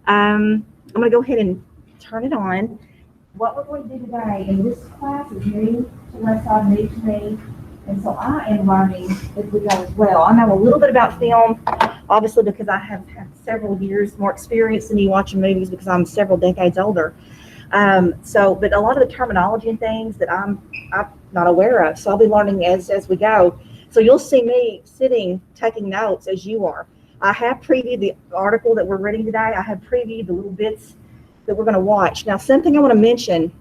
I'm going to go ahead and turn it on. What we're going to do today, and this class is new to Westside, new to me, and so I am learning as we go as well. I know a little bit about film, obviously because I have had several years more experience than you watching movies because I'm several decades older. But a lot of the terminology and things that I'm not aware of, so I'll be learning as we go. So you'll see me sitting taking notes as you are. I have previewed the article that we're reading today. I have previewed the little bits that we're going to watch. Now, something I want to mention,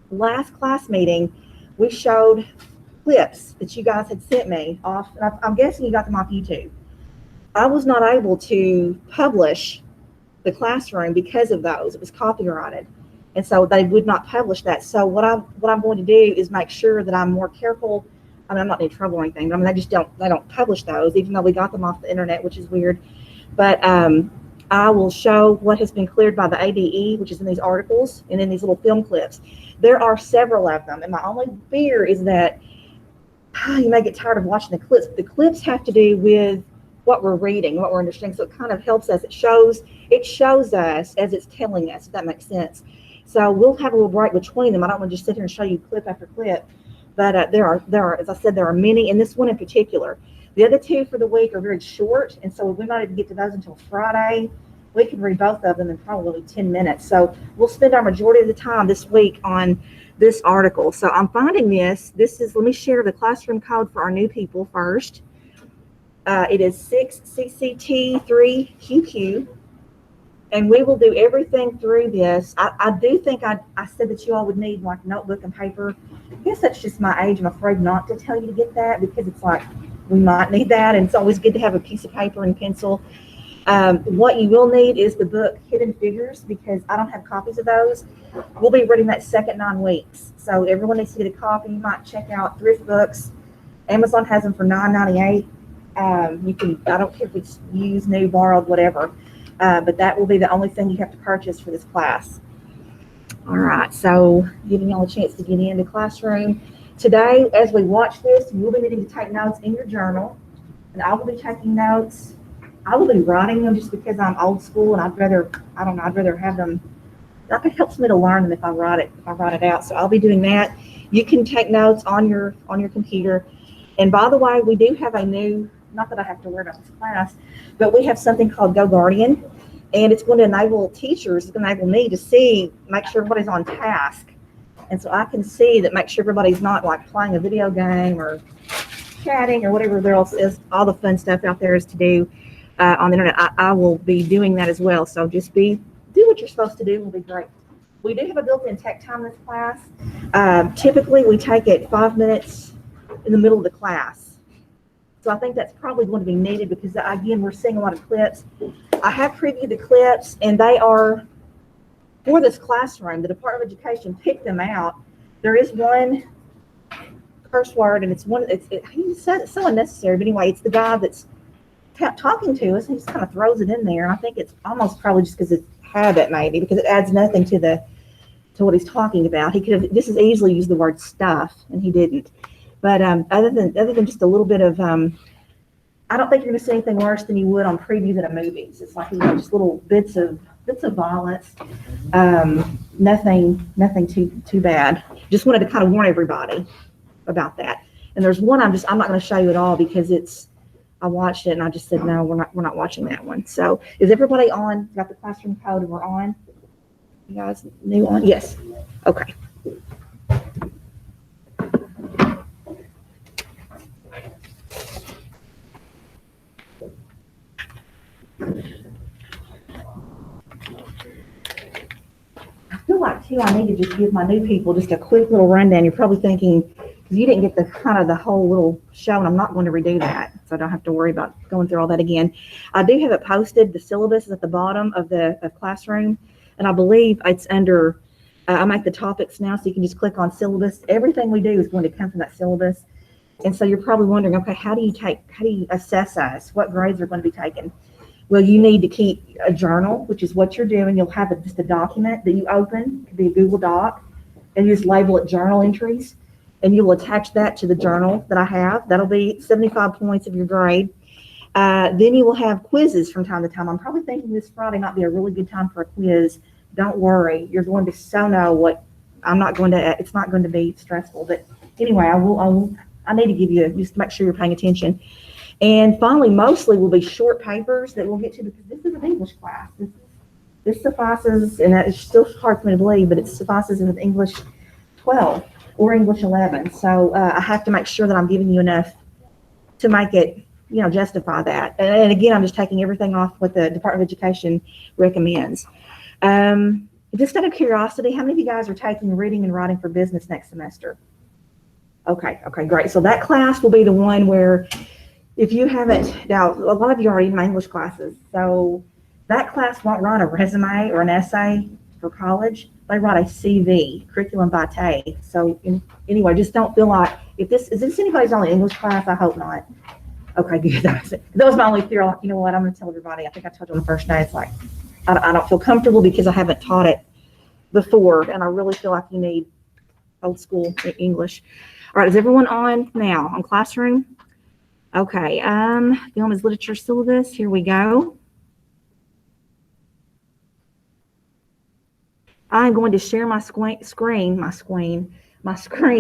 last class meeting, we showed clips that you guys had sent me off, and I'm guessing you got them off YouTube. I was not able to publish the classroom because of those. It was copyrighted. And so they would not publish that. So what I'm going to do is make sure that I'm more careful. I mean, I'm not in trouble or anything, but I mean, they don't publish those, even though we got them off the internet, which is weird. But I will show what has been cleared by the ADE, which is in these articles and in these little film clips. There are several of them, and my only fear is that you may get tired of watching the clips. The clips have to do with what we're reading, what we're understanding, so it kind of helps us. It shows us as it's telling us, if that makes sense. So we'll have a little break between them. I don't want to just sit here and show you clip after clip, but there are, as I said, there are many, and this one in particular. The other two for the week are very short, and so we might even get to those until Friday. We can read both of them in probably 10 minutes. So we'll spend our majority of the time this week on this article. So I'm finding this is, let me share the classroom code for our new people first. It is 6CCT3QQ, and we will do everything through this. I do think I said that you all would need like notebook and paper. I guess that's just my age. I'm afraid not to tell you to get that because it's like we might need that, and it's always good to have a piece of paper and pencil. What you will need is the book Hidden Figures, because I don't have copies of those. We'll be reading that second 9 weeks, so everyone needs to get a copy. You might check out Thrift Books. Amazon has them for $9.98. You can, I don't care if it's used, new, borrowed, whatever, but that will be the only thing you have to purchase for this class. All right, so giving y'all a chance to get into classroom. Today, as we watch this, you'll be needing to take notes in your journal, and I will be taking notes. I will be writing them just because I'm old school, and I'd rather have them. It helps me to learn them if I write it out. So I'll be doing that. You can take notes on your computer. And by the way, we do have a new, not that I have to worry about this class, but we have something called GoGuardian, and it's going to enable teachers, it's going to enable me to make sure everybody's on task. And so I can see that, make sure everybody's not like playing a video game or chatting or whatever else is, all the fun stuff out there is to do on the internet. I will be doing that as well. So just do what you're supposed to do will be great. We do have a built-in tech time in this class. Typically we take it 5 minutes in the middle of the class. So I think that's probably going to be needed because, again, we're seeing a lot of clips. I have previewed the clips, and they are for this classroom. The Department of Education picked them out. There is one curse word, and he said it's so unnecessary, but anyway, it's the guy that's talking to us, and he just kind of throws it in there. And I think it's almost probably just because it's habit, maybe, because it adds nothing to what he's talking about. He could have just as easily used the word stuff, and he didn't. But other than just a little bit of, I don't think you're going to see anything worse than you would on previews at a movies. It's like, just little bits of violence. Nothing too bad. Just wanted to kind of warn everybody about that. And there's one I'm not going to show you at all because I watched it and I just said no, we're not watching that one. So is everybody on? Got the classroom code and we're on? You guys new on? Yes. Okay. I feel like too, I need to just give my new people just a quick little rundown. You're probably thinking, because you didn't get the whole little show, and I'm not going to redo that, so I don't have to worry about going through all that again. I do have it posted. The syllabus is at the bottom of the classroom, and I believe it's under. I make the topics now, so you can just click on syllabus. Everything we do is going to come from that syllabus, and so you're probably wondering, okay, how do you assess us? What grades are going to be taken? Well, you need to keep a journal, which is what you're doing. You'll have just a document that you open. It could be a Google Doc, and you just label it journal entries, and you will attach that to the journal that I have. That'll be 75 points of your grade. Then you will have quizzes from time to time. I'm probably thinking this Friday might be a really good time for a quiz. Don't worry, you're going to so know what I'm not going to. It's not going to be stressful. But anyway, I need to give you just to make sure you're paying attention. And finally, mostly will be short papers that we'll get to because this is an English class. This suffices, and it's still hard for me to believe, but it suffices in English 12 or English 11. So I have to make sure that I'm giving you enough to make it, justify that. And again, I'm just taking everything off what the Department of Education recommends. Just out of curiosity, how many of you guys are taking reading and writing for business next semester? Okay, great. So that class will be the one where if you haven't, now a lot of you are in my English classes, so that class won't write a resume or an essay for college. They write a CV, curriculum vitae. So anyway, just don't feel like, is this anybody's only English class? I hope not. Okay, good. That was my only fear. Like, you know what, I'm going to tell everybody. I think I told you on the first day, it's like, I don't feel comfortable because I haven't taught it before, and I really feel like you need old school English. All right, is everyone on now on Classroom? Okay, film is literature syllabus. Here we go. I'm going to share my screen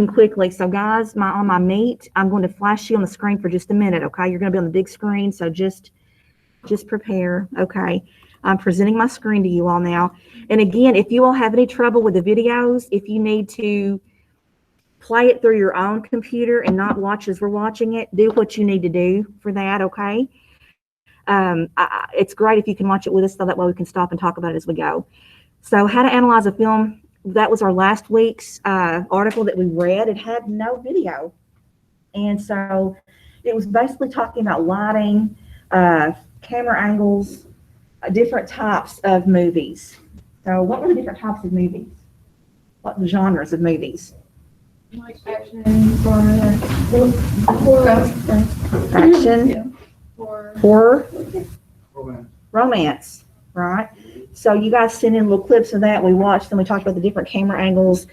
quickly. So guys, on my Meet, I'm going to flash you on the screen for just a minute, okay? You're going to be on the big screen, so just prepare, okay? I'm presenting my screen to you all now. And again, if you all have any trouble with the videos, if you need to play it through your own computer and not watch as we're watching it, do what you need to do for that, okay? It's great if you can watch it with us, so that way we can stop and talk about it as we go. So how to analyze a film, that was our last week's article that we read. It had no video. And so it was basically talking about lighting, camera angles, different types of movies. So what were the different types of movies? What the genres of movies? Like action, horror, action, horror, romance, right? So you guys send in little clips of that. We watched them. We talked about the different camera angles,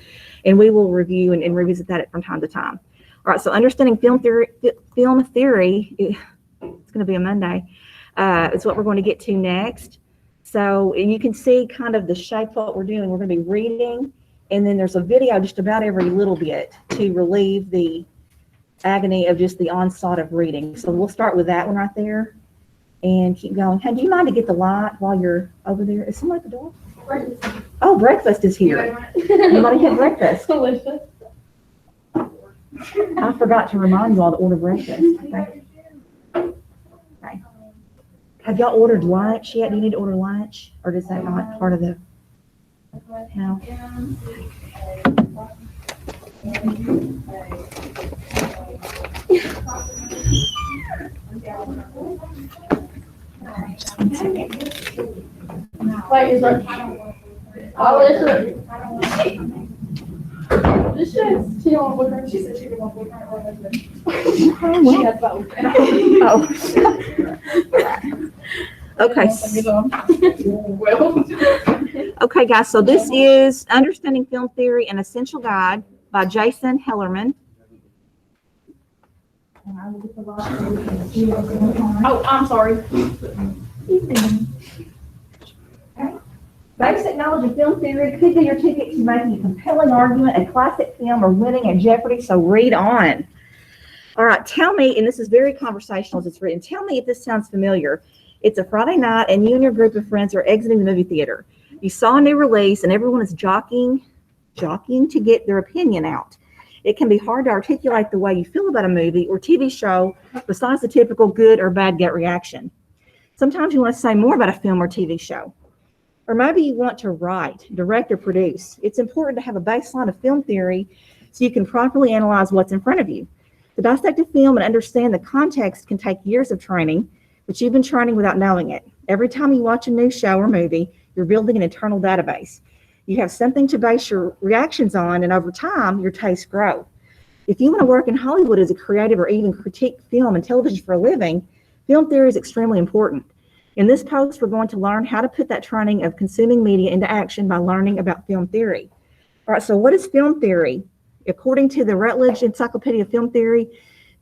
and we will review and revisit that from time to time. All right, so understanding film theory, it's going to be a Monday. It's what we're going to get to next. So you can see kind of the shape of what we're doing. We're going to be reading, and then there's a video just about every little bit to relieve the agony of just the onslaught of reading. So we'll start with that one right there and keep going. Hey, do you mind to get the light while you're over there? Is someone at the door? Oh, breakfast is here. Anybody had breakfast? I forgot to remind you all to order breakfast. Okay. Have y'all ordered lunch yet? Do you need to order lunch? Or is that not part of the... No? Wait, is that? Oh, this says she don't want boyfriend. She said she didn't want boyfriend or husband. She has both. Okay. Okay, guys, so this is Understanding Film Theory, an Essential Guide by Jason Hellerman. Oh, I'm sorry. Basic knowledge of film theory could be your ticket to making a compelling argument, a classic film, or winning at Jeopardy, so read on. All right, tell me, and this is very conversational as it's written, tell me if this sounds familiar. It's a Friday night, and you and your group of friends are exiting the movie theater. You saw a new release, and everyone is jockeying to get their opinion out. It can be hard to articulate the way you feel about a movie or TV show besides the typical good or bad gut reaction. Sometimes you want to say more about a film or TV show. Or maybe you want to write, direct, or produce. It's important to have a baseline of film theory so you can properly analyze what's in front of you. To dissect a film and understand the context can take years of training, but you've been training without knowing it. Every time you watch a new show or movie, you're building an internal database. You have something to base your reactions on, and over time, your tastes grow. If you want to work in Hollywood as a creative or even critique film and television for a living, film theory is extremely important. In this post, we're going to learn how to put that training of consuming media into action by learning about film theory. All right, so what is film theory? According to the Routledge Encyclopedia of Film Theory,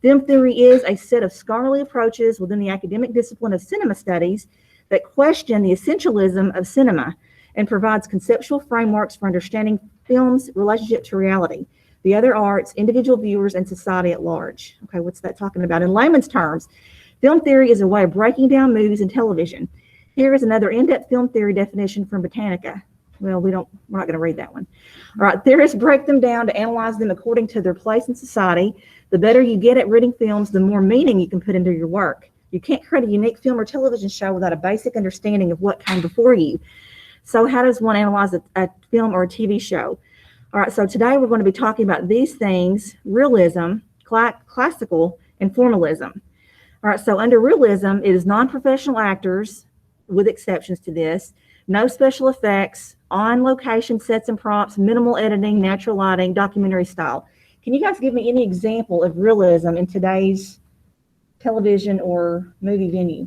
Film theory is a set of scholarly approaches within the academic discipline of cinema studies that question the essentialism of cinema and provides conceptual frameworks for understanding film's relationship to reality, the other arts, individual viewers, and society at large. Okay, what's that talking about? In layman's terms, film theory is a way of breaking down movies and television. Here is another in-depth film theory definition from Britannica. Well, we're not going to read that one. All right, theorists break them down to analyze them according to their place in society. The better you get at reading films, the more meaning you can put into your work. You can't create a unique film or television show without a basic understanding of what came before you. So how does one analyze a film or a TV show? All right, so today we're going to be talking about these things: realism, classical, and formalism. All right, so under realism, it is non-professional actors, with exceptions to this, no special effects, on-location sets and props, minimal editing, natural lighting, documentary style. Can you guys give me any example of realism in today's television or movie venue?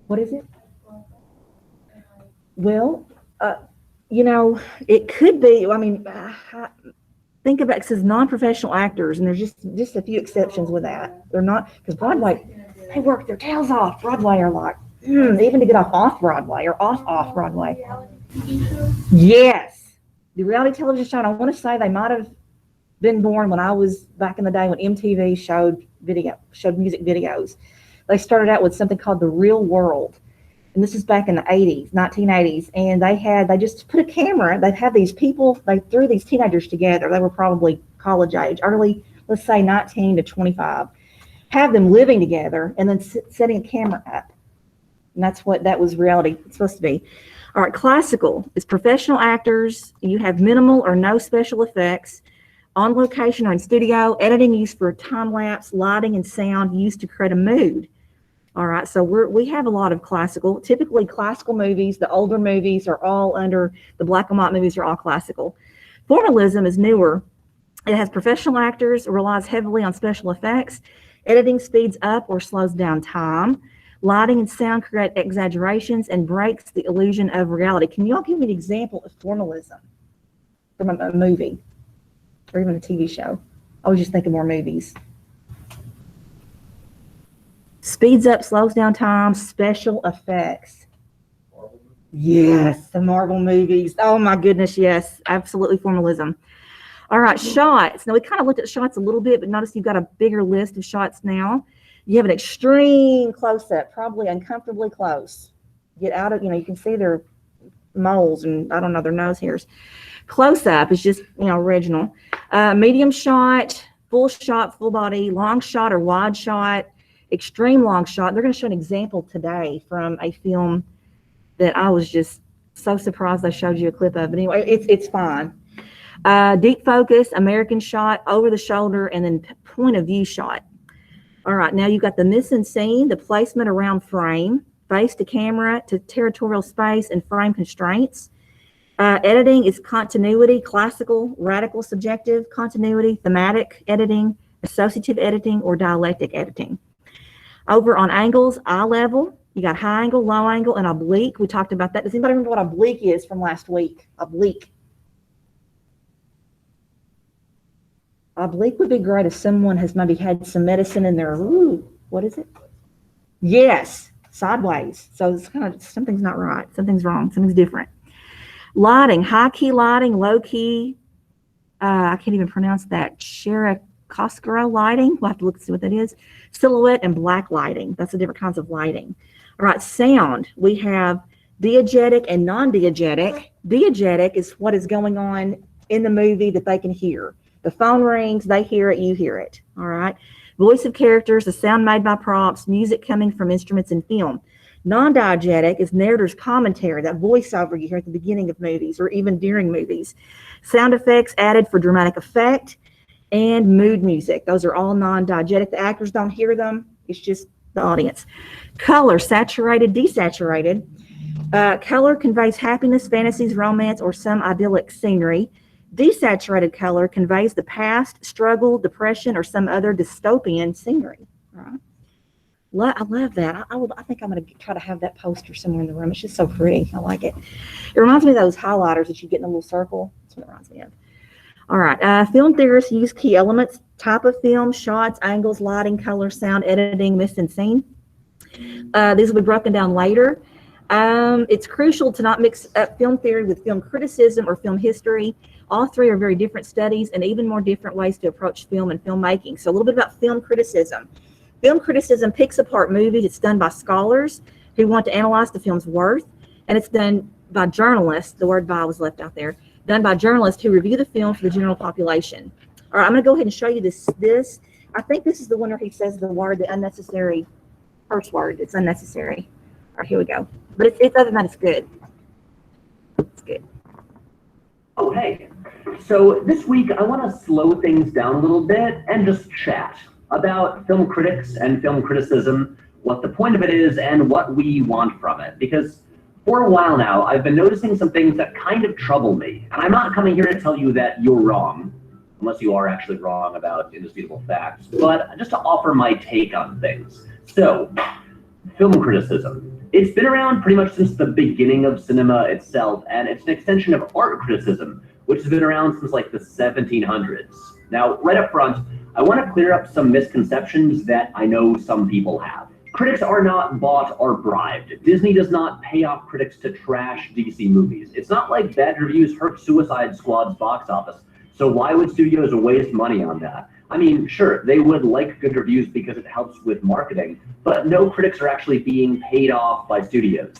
What is it? Well, it could be. I mean, think about it. It says non-professional actors, and there's just a few exceptions with that. They're not, because Broadway, they work their tails off. Broadway are like, even to get off Broadway or off Broadway. Yes, the reality television show. I want to say they might have been born when I was back in the day when MTV showed music videos. They started out with something called The Real World. And this is back in the 1980s. And they just put a camera, they'd have these people, they threw these teenagers together. They were probably college age, early, let's say 19 to 25. Have them living together and then setting a camera up. And that was reality. It's supposed to be. All right, classical is professional actors. You have minimal or no special effects, on location or in studio, editing used for time lapse, lighting and sound used to create a mood. All right, so we have a lot of classical. Typically, classical movies, the older movies are all under, the black and white movies are all classical. Formalism is newer. It has professional actors, relies heavily on special effects. Editing speeds up or slows down time. Lighting and sound create exaggerations and breaks the illusion of reality. Can you all give me an example of formalism from a movie or even a TV show? I was just thinking more movies. Speeds up, slows down time, special effects. Yes, the Marvel movies. Oh my goodness, yes, absolutely formalism. All right, shots. Now we kind of looked at shots a little bit, but notice you've got a bigger list of shots now. You have an extreme close-up, probably uncomfortably close. Get out of, you can see their moles and I don't know, their nose hairs. Close-up is just, original. Medium shot, full body, long shot or wide shot. Extreme long shot. They're going to show an example today from a film that I was just so surprised I showed you a clip of. But anyway, it's fine. Deep focus, American shot, over the shoulder, and then point of view shot. All right, now you've got the mise-en-scene, the placement around frame, face to camera to territorial space and frame constraints. Editing is continuity, classical, radical, subjective, continuity, thematic editing, associative editing, or dialectic editing. Over on angles, eye level, you got high angle, low angle, and oblique. We talked about that. Does anybody remember what oblique is from last week? Oblique. Oblique would be great if someone has maybe had some medicine in their, what is it? Yes, sideways. So it's kind of, something's not right. Something's wrong. Something's different. Lighting, high key lighting, low key, I can't even pronounce that. Chiaroscuro lighting. We'll have to look and see what that is. Silhouette and black lighting. That's the different kinds of lighting. All right, sound. We have diegetic and non-diegetic. Diegetic is what is going on in the movie that they can hear. The phone rings, they hear it, you hear it. All right. Voice of characters, the sound made by props, music coming from instruments in film. Non-diegetic is narrator's commentary, that voiceover you hear at the beginning of movies or even during movies. Sound effects added for dramatic effect, and mood music. Those are all non-diegetic. The actors don't hear them. It's just the audience. Color, saturated, desaturated. Color conveys happiness, fantasies, romance, or some idyllic scenery. Desaturated color conveys the past, struggle, depression, or some other dystopian scenery. Right? I love that. I think I'm going to try to have that poster somewhere in the room. It's just so pretty. I like it. It reminds me of those highlighters that you get in a little circle. That's what it reminds me of. All right. Film theorists use key elements, type of film, shots, angles, lighting, color, sound, editing, mise en scene. These will be broken down later. It's crucial to not mix up film theory with film criticism or film history. All three are very different studies and even more different ways to approach film and filmmaking. So a little bit about film criticism. Film criticism picks apart movies. It's done by scholars who want to analyze the film's worth, and it's done by journalists. The word "by" was left out there. Done by journalists who review the film for the general population. All right, I'm going to go ahead and show you this. I think this is the one where he says the unnecessary curse word. It's unnecessary. All right, here we go. But it's other than that, it's good. It's good. Oh, hey. So this week, I want to slow things down a little bit and just chat about film critics and film criticism, what the point of it is, and what we want from it. Because for a while now, I've been noticing some things that kind of trouble me. And I'm not coming here to tell you that you're wrong, unless you are actually wrong about indisputable facts, but just to offer my take on things. So, film criticism. It's been around pretty much since the beginning of cinema itself, and it's an extension of art criticism, which has been around since like the 1700s. Now, right up front, I want to clear up some misconceptions that I know some people have. Critics are not bought or bribed. Disney does not pay off critics to trash DC movies. It's not like bad reviews hurt Suicide Squad's box office, so why would studios waste money on that? I mean, sure, they would like good reviews because it helps with marketing, but no critics are actually being paid off by studios.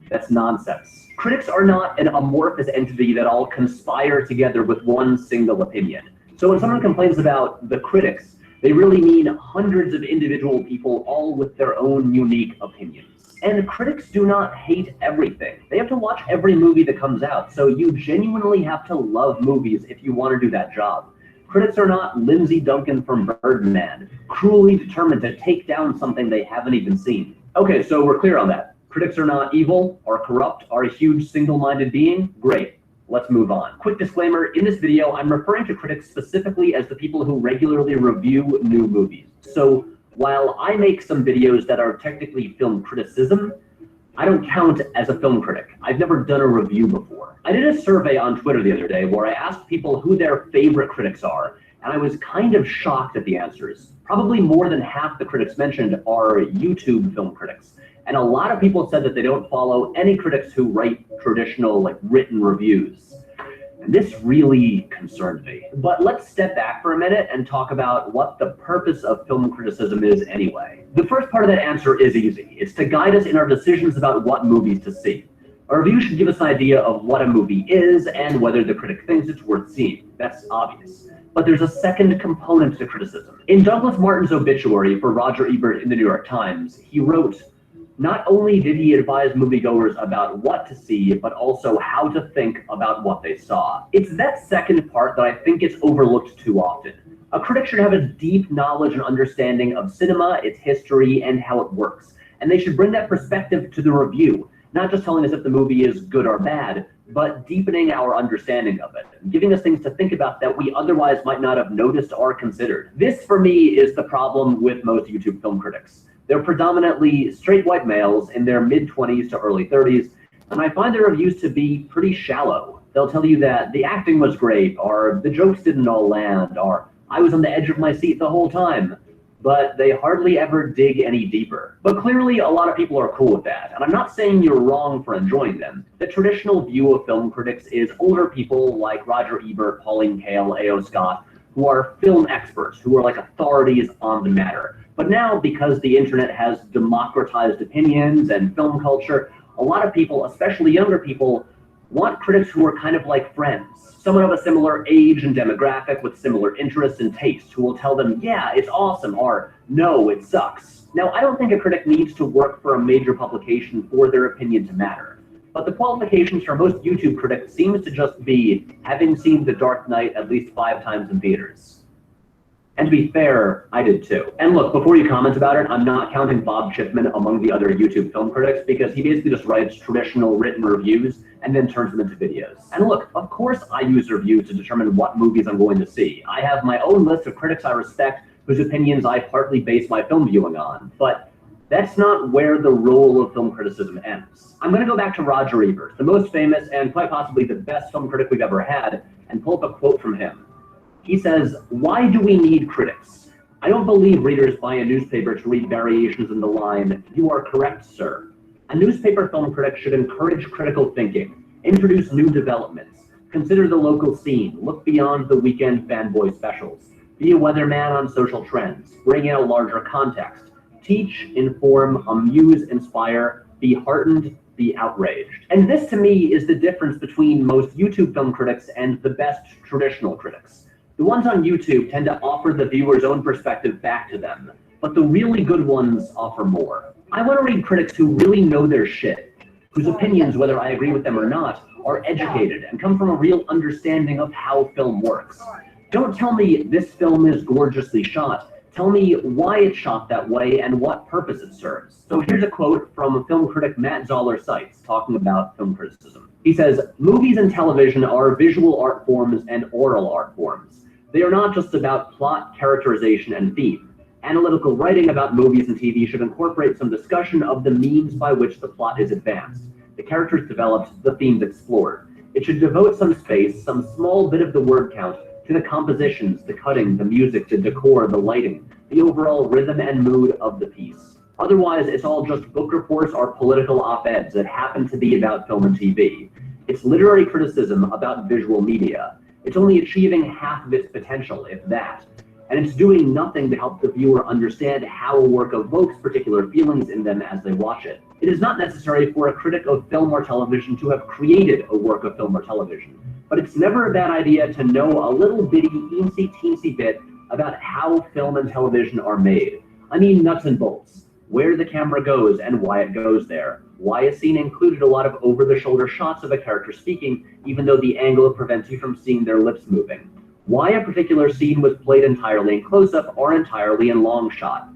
That's nonsense. Critics are not an amorphous entity that all conspire together with one single opinion. So when someone complains about the critics, they really mean hundreds of individual people, all with their own unique opinions. And critics do not hate everything. They have to watch every movie that comes out, so you genuinely have to love movies if you want to do that job. Critics are not Lindsay Duncan from Birdman, cruelly determined to take down something they haven't even seen. Okay, so we're clear on that. Critics are not evil or corrupt or a huge single-minded being? Great. Let's move on. Quick disclaimer, in this video, I'm referring to critics specifically as the people who regularly review new movies. So while I make some videos that are technically film criticism, I don't count as a film critic. I've never done a review before. I did a survey on Twitter the other day where I asked people who their favorite critics are, and I was kind of shocked at the answers. Probably more than half the critics mentioned are YouTube film critics. And a lot of people said that they don't follow any critics who write traditional, written reviews. And this really concerned me. But let's step back for a minute and talk about what the purpose of film criticism is anyway. The first part of that answer is easy. It's to guide us in our decisions about what movies to see. A review should give us an idea of what a movie is and whether the critic thinks it's worth seeing. That's obvious. But there's a second component to criticism. In Douglas Martin's obituary for Roger Ebert in the New York Times, he wrote, "Not only did he advise moviegoers about what to see, but also how to think about what they saw." It's that second part that I think gets overlooked too often. A critic should have a deep knowledge and understanding of cinema, its history, and how it works. And they should bring that perspective to the review, not just telling us if the movie is good or bad, but deepening our understanding of it, giving us things to think about that we otherwise might not have noticed or considered. This, for me, is the problem with most YouTube film critics. They're predominantly straight white males in their mid-20s to early 30s, and I find their reviews to be pretty shallow. They'll tell you that the acting was great, or the jokes didn't all land, or I was on the edge of my seat the whole time, but they hardly ever dig any deeper. But clearly, a lot of people are cool with that, and I'm not saying you're wrong for enjoying them. The traditional view of film critics is older people like Roger Ebert, Pauline Kael, A.O. Scott, who are film experts, who are authorities on the matter. But now, because the internet has democratized opinions and film culture, a lot of people, especially younger people, want critics who are kind of like friends. Someone of a similar age and demographic with similar interests and tastes who will tell them, yeah, it's awesome, or no, it sucks. Now, I don't think a critic needs to work for a major publication for their opinion to matter. But the qualifications for most YouTube critics seems to just be having seen The Dark Knight at least 5 times in theaters. And to be fair, I did too. And look, before you comment about it, I'm not counting Bob Chipman among the other YouTube film critics because he basically just writes traditional written reviews and then turns them into videos. And look, of course I use reviews to determine what movies I'm going to see. I have my own list of critics I respect whose opinions I partly base my film viewing on. But That's not where the role of film criticism ends. I'm going to go back to Roger Ebert, the most famous and quite possibly the best film critic we've ever had, and pull up a quote from him. He says, "Why do we need critics? I don't believe readers buy a newspaper to read variations in the line, 'You are correct, sir.' A newspaper film critic should encourage critical thinking, introduce new developments, consider the local scene, look beyond the weekend fanboy specials, be a weatherman on social trends, bring in a larger context, teach, inform, amuse, inspire, be heartened, be outraged." And this to me is the difference between most YouTube film critics and the best traditional critics. The ones on YouTube tend to offer the viewer's own perspective back to them, but the really good ones offer more. I want to read critics who really know their shit, whose opinions, whether I agree with them or not, are educated and come from a real understanding of how film works. Don't tell me this film is gorgeously shot. Tell me why it's shot that way and what purpose it serves. So here's a quote from film critic Matt Zoller Seitz talking about film criticism. He says, "Movies and television are visual art forms and oral art forms. They are not just about plot, characterization, and theme. Analytical writing about movies and TV should incorporate some discussion of the means by which the plot is advanced, the characters developed, the themes explored. It should devote some space, some small bit of the word count, to the compositions, the cutting, the music, the decor, the lighting, the overall rhythm and mood of the piece. Otherwise, it's all just book reports or political op-eds that happen to be about film and TV. It's literary criticism about visual media. It's only achieving half of its potential, if that. And it's doing nothing to help the viewer understand how a work evokes particular feelings in them as they watch it. It is not necessary for a critic of film or television to have created a work of film or television, but it's never a bad idea to know a little bitty, teensy bit about how film and television are made. I mean nuts and bolts, where the camera goes and why it goes there, why a scene included a lot of over-the-shoulder shots of a character speaking, even though the angle prevents you from seeing their lips moving, why a particular scene was played entirely in close-up or entirely in long shot.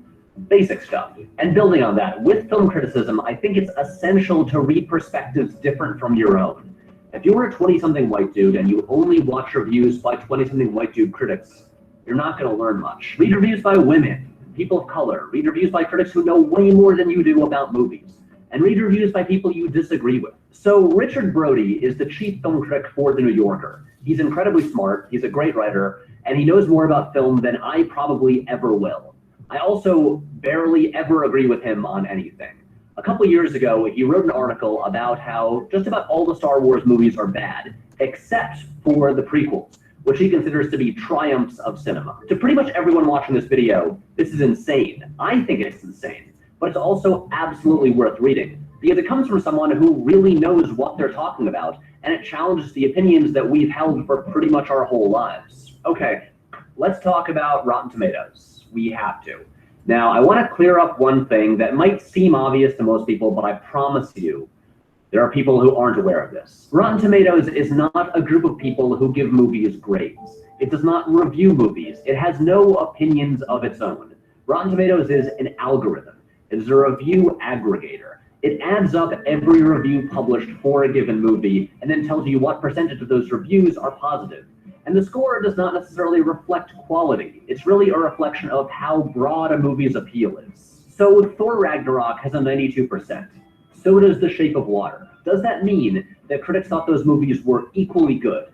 Basic stuff. And building on that, with film criticism, I think it's essential to read perspectives different from your own. If you're a 20-something white dude and you only watch reviews by 20-something white dude critics, you're not going to learn much. Read reviews by women, people of color. Read reviews by critics who know way more than you do about movies. And read reviews by people you disagree with. So Richard Brody is the chief film critic for The New Yorker. He's incredibly smart, he's a great writer, and he knows more about film than I probably ever will. I also barely ever agree with him on anything. A couple years ago, he wrote an article about how just about all the Star Wars movies are bad, except for the prequels, which he considers to be triumphs of cinema. To pretty much everyone watching this video, this is insane. I think it's insane, but it's also absolutely worth reading, because it comes from someone who really knows what they're talking about, and it challenges the opinions that we've held for pretty much our whole lives. Okay, let's talk about Rotten Tomatoes. We have to. Now, I want to clear up one thing that might seem obvious to most people, but I promise you, there are people who aren't aware of this. Rotten Tomatoes is not a group of people who give movies grades. It does not review movies. It has no opinions of its own. Rotten Tomatoes is an algorithm. It is a review aggregator. It adds up every review published for a given movie and then tells you what percentage of those reviews are positive. And the score does not necessarily reflect quality. It's really a reflection of how broad a movie's appeal is. So Thor Ragnarok has a 92%. So does The Shape of Water. Does that mean that critics thought those movies were equally good?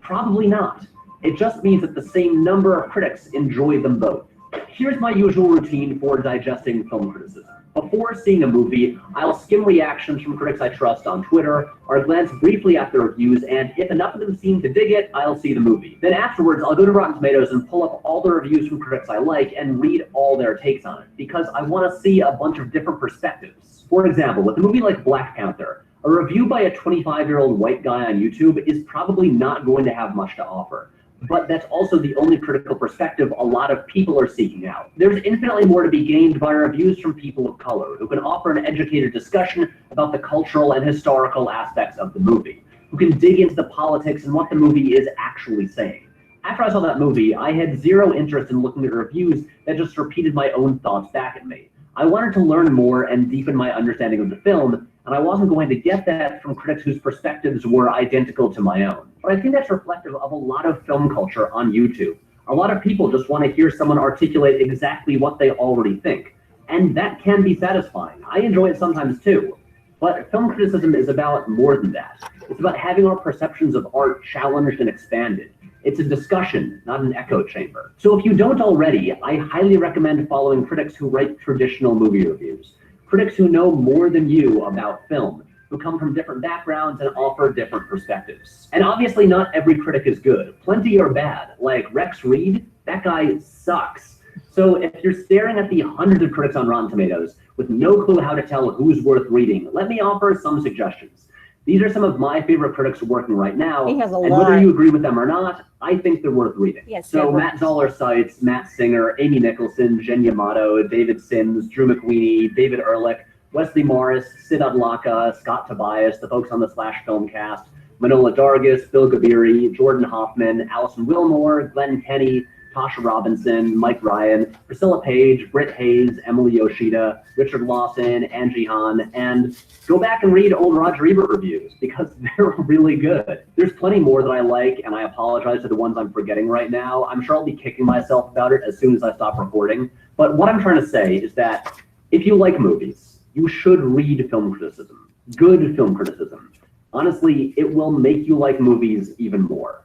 Probably not. It just means that the same number of critics enjoy them both. Here's my usual routine for digesting film criticism. Before seeing a movie, I'll skim reactions from critics I trust on Twitter, or glance briefly at the reviews, and if enough of them seem to dig it, I'll see the movie. Then afterwards, I'll go to Rotten Tomatoes and pull up all the reviews from critics I like and read all their takes on it, because I want to see a bunch of different perspectives. For example, with a movie like Black Panther, a review by a 25-year-old white guy on YouTube is probably not going to have much to offer. But that's also the only critical perspective a lot of people are seeking out. There's infinitely more to be gained by reviews from people of color, who can offer an educated discussion about the cultural and historical aspects of the movie, who can dig into the politics and what the movie is actually saying. After I saw that movie, I had zero interest in looking at reviews that just repeated my own thoughts back at me. I wanted to learn more and deepen my understanding of the film, and I wasn't going to get that from critics whose perspectives were identical to my own. But I think that's reflective of a lot of film culture on YouTube. A lot of people just want to hear someone articulate exactly what they already think. And that can be satisfying. I enjoy it sometimes too. But film criticism is about more than that. It's about having our perceptions of art challenged and expanded. It's a discussion, not an echo chamber. So if you don't already, I highly recommend following critics who write traditional movie reviews. Critics who know more than you about film, who come from different backgrounds and offer different perspectives. And obviously not every critic is good. Plenty are bad. Like Rex Reed, that guy sucks. So if you're staring at the hundreds of critics on Rotten Tomatoes with no clue how to tell who's worth reading, let me offer some suggestions. These are some of my favorite critics working right now, He has a and lot. whether you agree with them or not, I think they're worth reading. Yes, So several. Matt Zoller cites Matt Singer, Amy Nicholson, Jen Yamato, David Sims, Drew McWeeny, David Ehrlich, Wesley Morris, Sid Adlaka, Scott Tobias, the folks on the Slash Filmcast, Manola Dargis, Bill Gabiri, Jordan Hoffman, Allison Wilmore, Glenn Kenny, Tasha Robinson, Mike Ryan, Priscilla Page, Britt Hayes, Emily Yoshida, Richard Lawson, Angie Hahn, and go back and read old Roger Ebert reviews because they're really good. There's plenty more that I like, and I apologize to the ones I'm forgetting right now. I'm sure I'll be kicking myself about it as soon as I stop recording. But what I'm trying to say is that if you like movies, you should read film criticism, good film criticism. Honestly, it will make you like movies even more.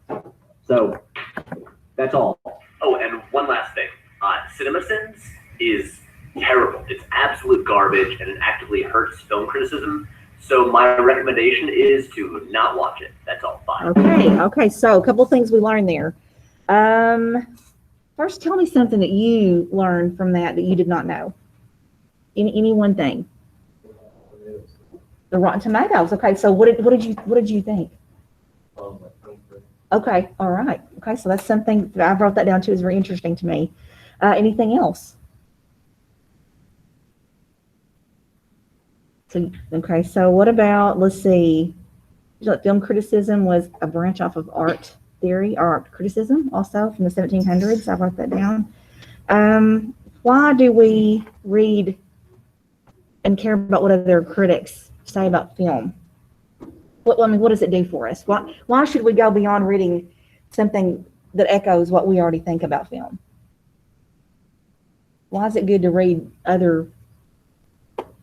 So that's all. Oh, and one last thing. CinemaSins is terrible. It's absolute garbage, and it actively hurts film criticism. So my recommendation is to not watch it. That's all. Bye. Okay, so a couple of things we learned there. First, tell me something that you learned from that you did not know. Any one thing. The Rotten Tomatoes. Okay, so what did you think? Okay, all right. Okay, so that's something that I wrote that down too. Is very interesting to me. Anything else? So okay, so what about, let's see, film criticism was a branch off of art theory, art criticism, also from the 1700s. I wrote that down. Why do we read and care about what other critics say about film? What does it do for us? Why should we go beyond reading something that echoes what we already think about film? Why is it good to read other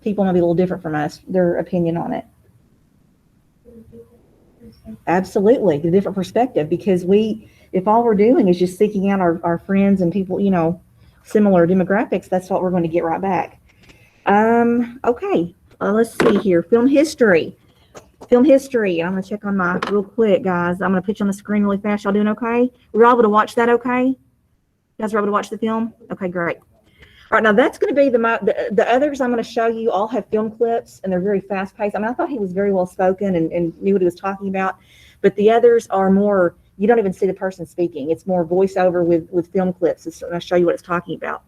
people maybe a little different from us, their opinion on it? Absolutely, the different perspective, because if all we're doing is just seeking out our friends and people, similar demographics, that's what we're going to get right back. Okay, let's see here. Film history. I'm going to check on my real quick, guys. I'm going to put you on the screen really fast. Y'all doing okay? We're all able to watch that okay? You guys are able to watch the film? Okay, great. All right, now that's going to be the others I'm going to show you all have film clips, and they're very fast-paced. I mean, I thought he was very well-spoken and knew what he was talking about, but the others are more, you don't even see the person speaking. It's more voiceover with film clips. And I'll show you what it's talking about.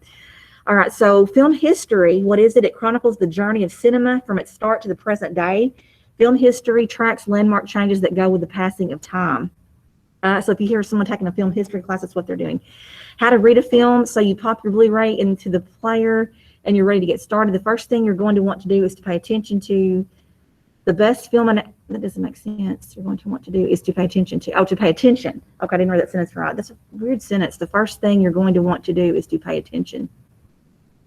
All right, so film history, what is it? It chronicles the journey of cinema from its start to the present day. Film history tracks landmark changes that go with the passing of time. So if you hear someone taking a film history class, that's what they're doing. How to read a film. So you pop your Blu-ray into the player and you're ready to get started. The first thing you're going to want to do is to pay attention to the best film. And that doesn't make sense. You're going to want to do is to pay attention to. Oh, to pay attention. Okay, I didn't read that sentence right. That's a weird sentence. The first thing you're going to want to do is to pay attention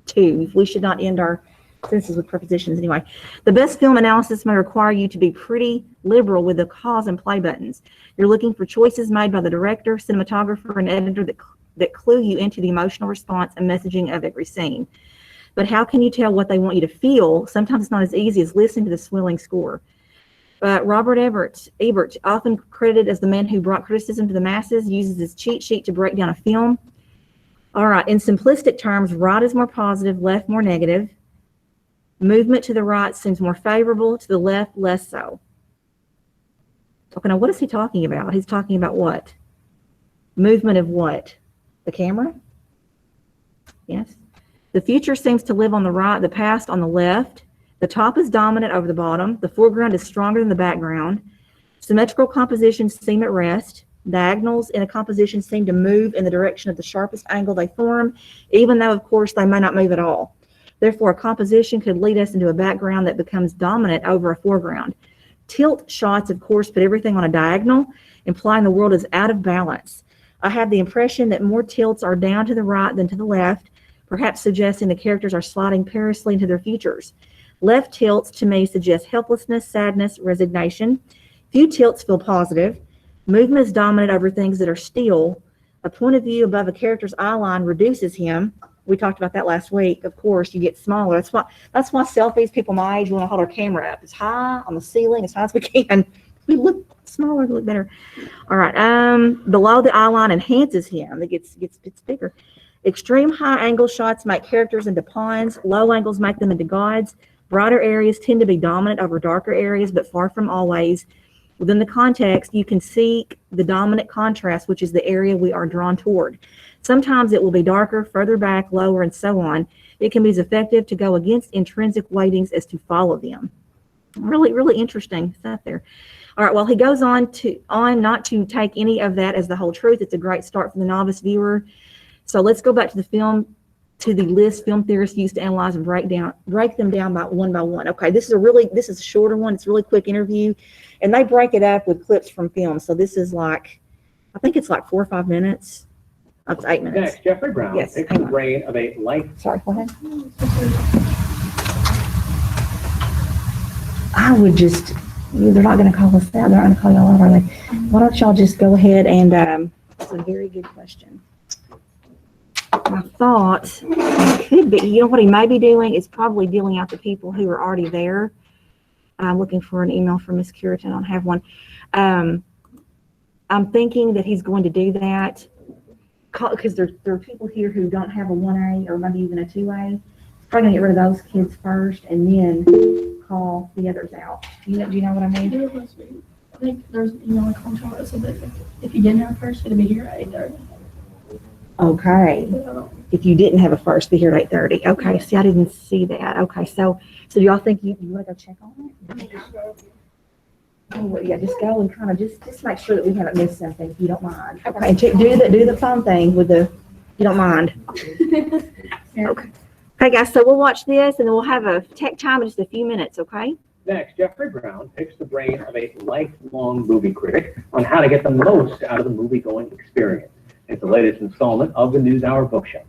to. We should not end our sentences with prepositions anyway. The best film analysis may require you to be pretty liberal with the pause and play buttons. You're looking for choices made by the director, cinematographer, and editor that clue you into the emotional response and messaging of every scene. But how can you tell what they want you to feel? Sometimes it's not as easy as listening to the swelling score. Robert Ebert, often credited as the man who brought criticism to the masses, uses his cheat sheet to break down a film. All right, in simplistic terms, right is more positive, left more negative. Movement to the right seems more favorable, to the left, less so. Okay, now what is he talking about? He's talking about what? Movement of what? The camera? Yes. The future seems to live on the right, the past on the left. The top is dominant over the bottom. The foreground is stronger than the background. Symmetrical compositions seem at rest. Diagonals in a composition seem to move in the direction of the sharpest angle they form, even though, of course, they may not move at all. Therefore, a composition could lead us into a background that becomes dominant over a foreground. Tilt shots, of course, put everything on a diagonal, implying the world is out of balance. I have the impression that more tilts are down to the right than to the left. perhaps suggesting the characters are sliding perilously into their futures. Left tilts to me suggest helplessness, sadness, resignation. Few tilts feel positive. Movement is dominant over things that are still. A point of view above a character's eye line reduces him. We talked about that last week. Of course, you get smaller. That's why selfies, people my age want to hold our camera up as high on the ceiling as high as we can. We look smaller, we look better. All right. Below the eye line enhances him. It gets bigger. Extreme high angle shots make characters into pawns. Low angles make them into gods. Brighter areas tend to be dominant over darker areas, but far from always. Within the context, you can seek the dominant contrast, which is the area we are drawn toward. Sometimes it will be darker, further back, lower, and so on. It can be as effective to go against intrinsic weightings as to follow them. Really, really interesting stuff there. All right, well, he goes on not to take any of that as the whole truth. It's a great start for the novice viewer. So let's go back to the list film theorists use to analyze and break them down by one. Okay, this is a shorter one. It's a really quick interview, and they break it up with clips from film. So this is like, I think it's like 4 or 5 minutes. Up to 8 minutes. Next, Jeffrey Brown Yes, picks hang the on. brain of a life. Sorry, go ahead. I would just, they're not going to call us out. They're not going to call y'all out, are they? Why don't y'all just go ahead and, it's a very good question. My thought could be, you know what he may be doing is probably dealing out the people who are already there. I'm looking for an email from Miss Curitan. I don't have one. I'm thinking that he's going to do that because there are people here who don't have a 1A or maybe even a 2A. Probably going to get rid of those kids first and then call the others out. Do you know what I mean? I think there's an email in contact that said that if you didn't have first, it'd be here at 8:30. Okay. If you didn't have a first, be here at 8:30. Okay, see, I didn't see that. Okay, so do y'all think you want to go check on it? Oh, well, yeah, just go and kind of just make sure that we haven't missed something, if you don't mind. Okay, and do the phone thing with you don't mind. Okay. Okay, guys, so we'll watch this and then we'll have a tech time in just a few minutes, okay? Next, Jeffrey Brown picks the brain of a lifelong movie critic on how to get the most out of the movie-going experience. It's the latest installment of the NewsHour Bookshelf.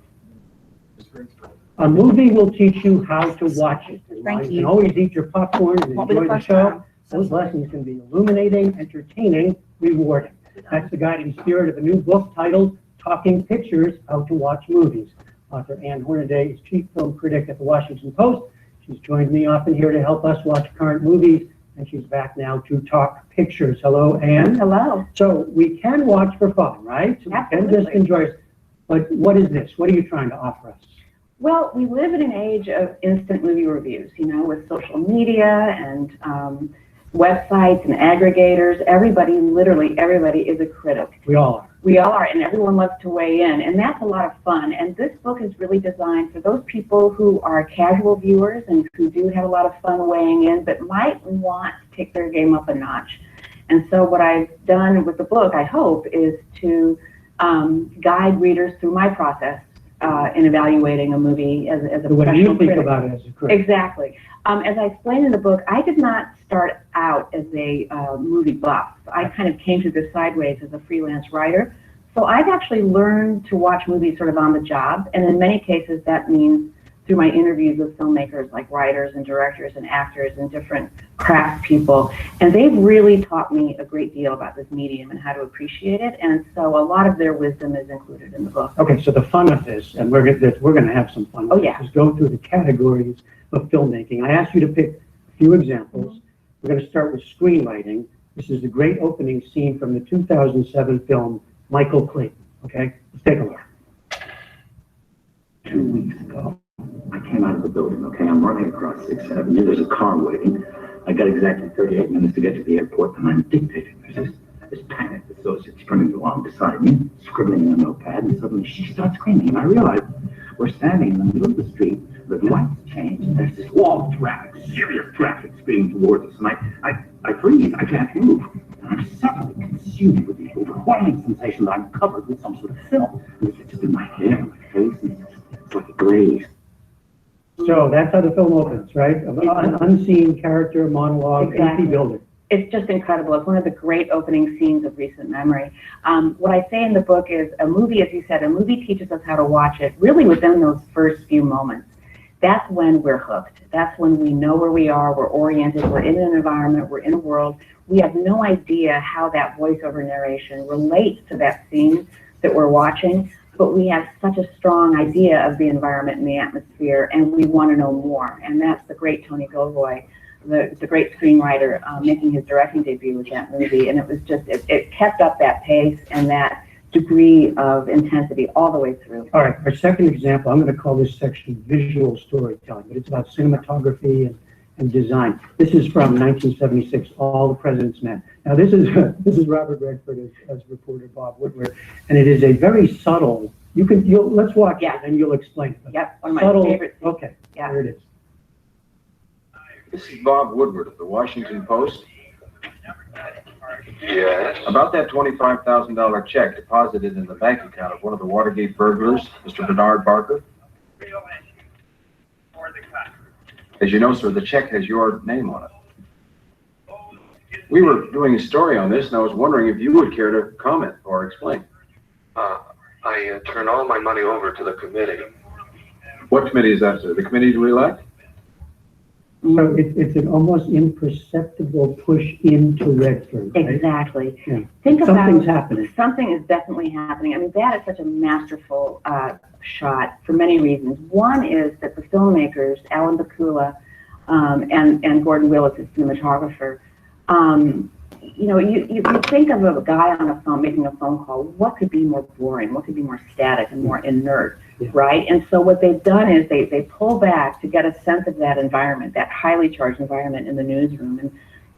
A movie will teach you how to watch it. Thank You you. can always eat your popcorn and Won't be the enjoy the first show. time. Those lessons can be illuminating, entertaining, rewarding. That's the guiding spirit of a new book titled Talking Pictures, How to Watch Movies. Author Ann Hornaday is chief film critic at the Washington Post. She's joined me often here to help us watch current movies, and she's back now to talk pictures. Hello, Ann. Hello. So we can watch for fun, right? So we can just Absolutely. enjoy it. But what is this? What are you trying to offer us? Well, we live in an age of instant movie reviews, with social media and websites and aggregators. Literally everybody is a critic. We all are. We all are, and everyone loves to weigh in, and that's a lot of fun. And this book is really designed for those people who are casual viewers and who do have a lot of fun weighing in, but might want to take their game up a notch. And so what I've done with the book, I hope, is to guide readers through my process in evaluating a movie as a So what do you professional think critic. about it as a critic? Exactly. As I explained in the book, I did not start out as a movie buff. I kind of came to this sideways as a freelance writer. So I've actually learned to watch movies sort of on the job. And in many cases, that means through my interviews with filmmakers like writers and directors and actors and different craft people. And they've really taught me a great deal about this medium and how to appreciate it. And so a lot of their wisdom is included in the book. Okay, so the fun of this, and we're going to have some fun. Oh, with yeah. this, is go through the categories of filmmaking. I asked you to pick a few examples. We're going to start with screenwriting. This is the great opening scene from the 2007 film Michael Clayton. Okay, let's take a look. 2 weeks ago, I came out of the building, okay? I'm running across 6th Avenue. There's a car waiting. I got exactly 38 minutes to get to the airport, and I'm dictating. There's this panicked associate sprinting along beside me, scribbling on a notepad, and suddenly she starts screaming, and I realize we're standing in the middle of the street, the lights change, and there's this wall of traffic, serious traffic speeding towards us, and I freeze. I can't move. And I'm suddenly consumed with the overwhelming sensation that I'm covered with some sort of film. And it's just in my hair, my face, and it's like a glaze. So that's how the film opens, right? An unseen character monologue, empty Exactly. building. It's just incredible. It's one of the great opening scenes of recent memory. What I say in the book is a movie, as you said, a movie teaches us how to watch it really within those first few moments. That's when we're hooked. That's when we know where we are, we're oriented, we're in an environment, we're in a world. We have no idea how that voiceover narration relates to that scene that we're watching, but we have such a strong idea of the environment and the atmosphere, and we want to know more. And that's the great Tony Gilroy, the great screenwriter, making his directing debut with that movie. And it was just, it kept up that pace and that degree of intensity all the way through. All right, our second example, I'm going to call this section visual storytelling, but it's about cinematography and design. This is from 1976, All the President's Men. Now this is Robert Redford as reporter Bob Woodward, and it is a very subtle, let's watch it and you'll explain it. Yep, one of my Subtle, favorite things. okay, Yeah. there it is. This is Bob Woodward of the Washington Post. Yes. About that $25,000 check deposited in the bank account of one of the Watergate burglars, Mr. Bernard Barker. As you know, sir, the check has your name on it. We were doing a story on this, and I was wondering if you would care to comment or explain. I turn all my money over to the committee. What committee is that, sir? The committee to elect? So it's an almost imperceptible push into Redford, right? Exactly. Yeah. Think about Something's happening. Something is definitely happening. I mean, that is such a masterful shot for many reasons. One is that the filmmakers, Alan Bakula and Gordon Willis, his cinematographer, you know, you think of a guy on a phone making a phone call. What could be more boring? What could be more static and more inert? Yeah. Right? And so what they've done is they pull back to get a sense of that environment, that highly charged environment in the newsroom,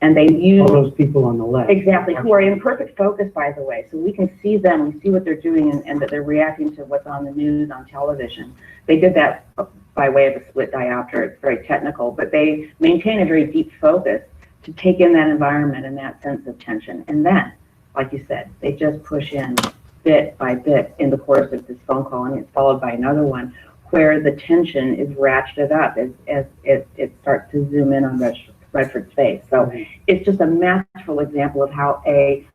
and they use All those people on the left. exactly, who are in perfect focus, by the way, so we can see them, we see what they're doing, and that they're reacting to what's on the news, on television. They did that by way of a split diopter. It's very technical, but they maintain a very deep focus to take in that environment and that sense of tension. And then, like you said, they just push in bit by bit in the course of this phone call, and it's followed by another one where the tension is ratcheted up as it starts to zoom in on Redford's face. So it's just a masterful example of how a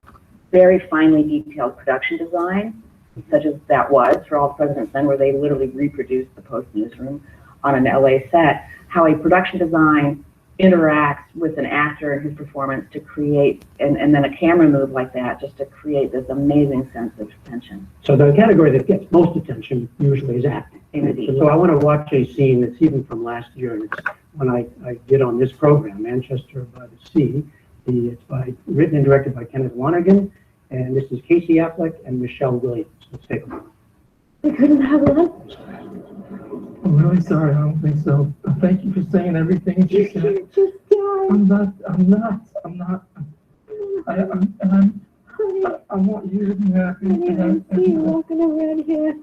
very finely detailed production design, such as that was for All the President's Men, where they literally reproduced the Post newsroom on an LA set, how a production design interacts with an actor and his performance to create, and then a camera move like that, just to create this amazing sense of tension. So the category that gets most attention usually is acting. Indeed. So I want to watch a scene that's even from last year, and it's when I did on this program, Manchester by the Sea. It's written and directed by Kenneth Lonergan, and this is Casey Affleck and Michelle Williams. Let's take a look. We couldn't have lunch. I'm really sorry, I don't think so. But thank you for saying everything you said. Just die. I'm not. I want you to be happy. I didn't see you walking around here.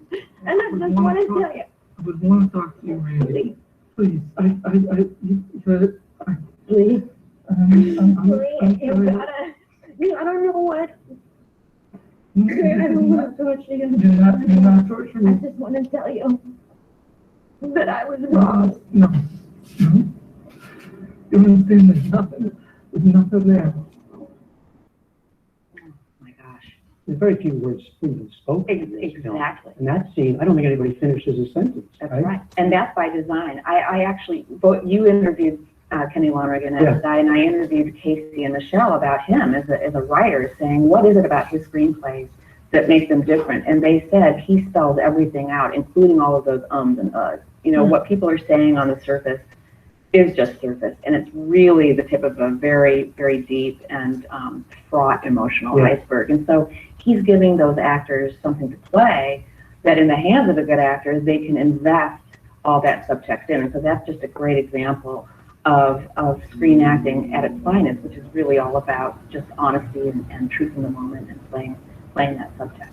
And I just want to tell you. I would want to talk to you, Randy. Please, Please. I'm You gotta, I don't know what. I don't want to torture you. You're not I torturing me. just want to tell you that I was wrong. No. You understand, there's nothing there. Oh my gosh. There's very few words even spoken. in this film. Exactly. And that scene, I don't think anybody finishes a sentence, That's right? right. And that's by design. I actually, you interviewed Kenny Lonergan Yeah. and I interviewed Casey and Michelle about him as a writer, saying, what is it about his screenplays that makes them different? And they said he spelled everything out, including all of those ums and uhs. You know, what people are saying on the surface is just surface, and it's really the tip of a very, very deep and fraught emotional iceberg. And so he's giving those actors something to play that in the hands of a good actor, they can invest all that subtext in. And so that's just a great example of screen acting at its finest, which is really all about just honesty and truth in the moment and playing that subtext.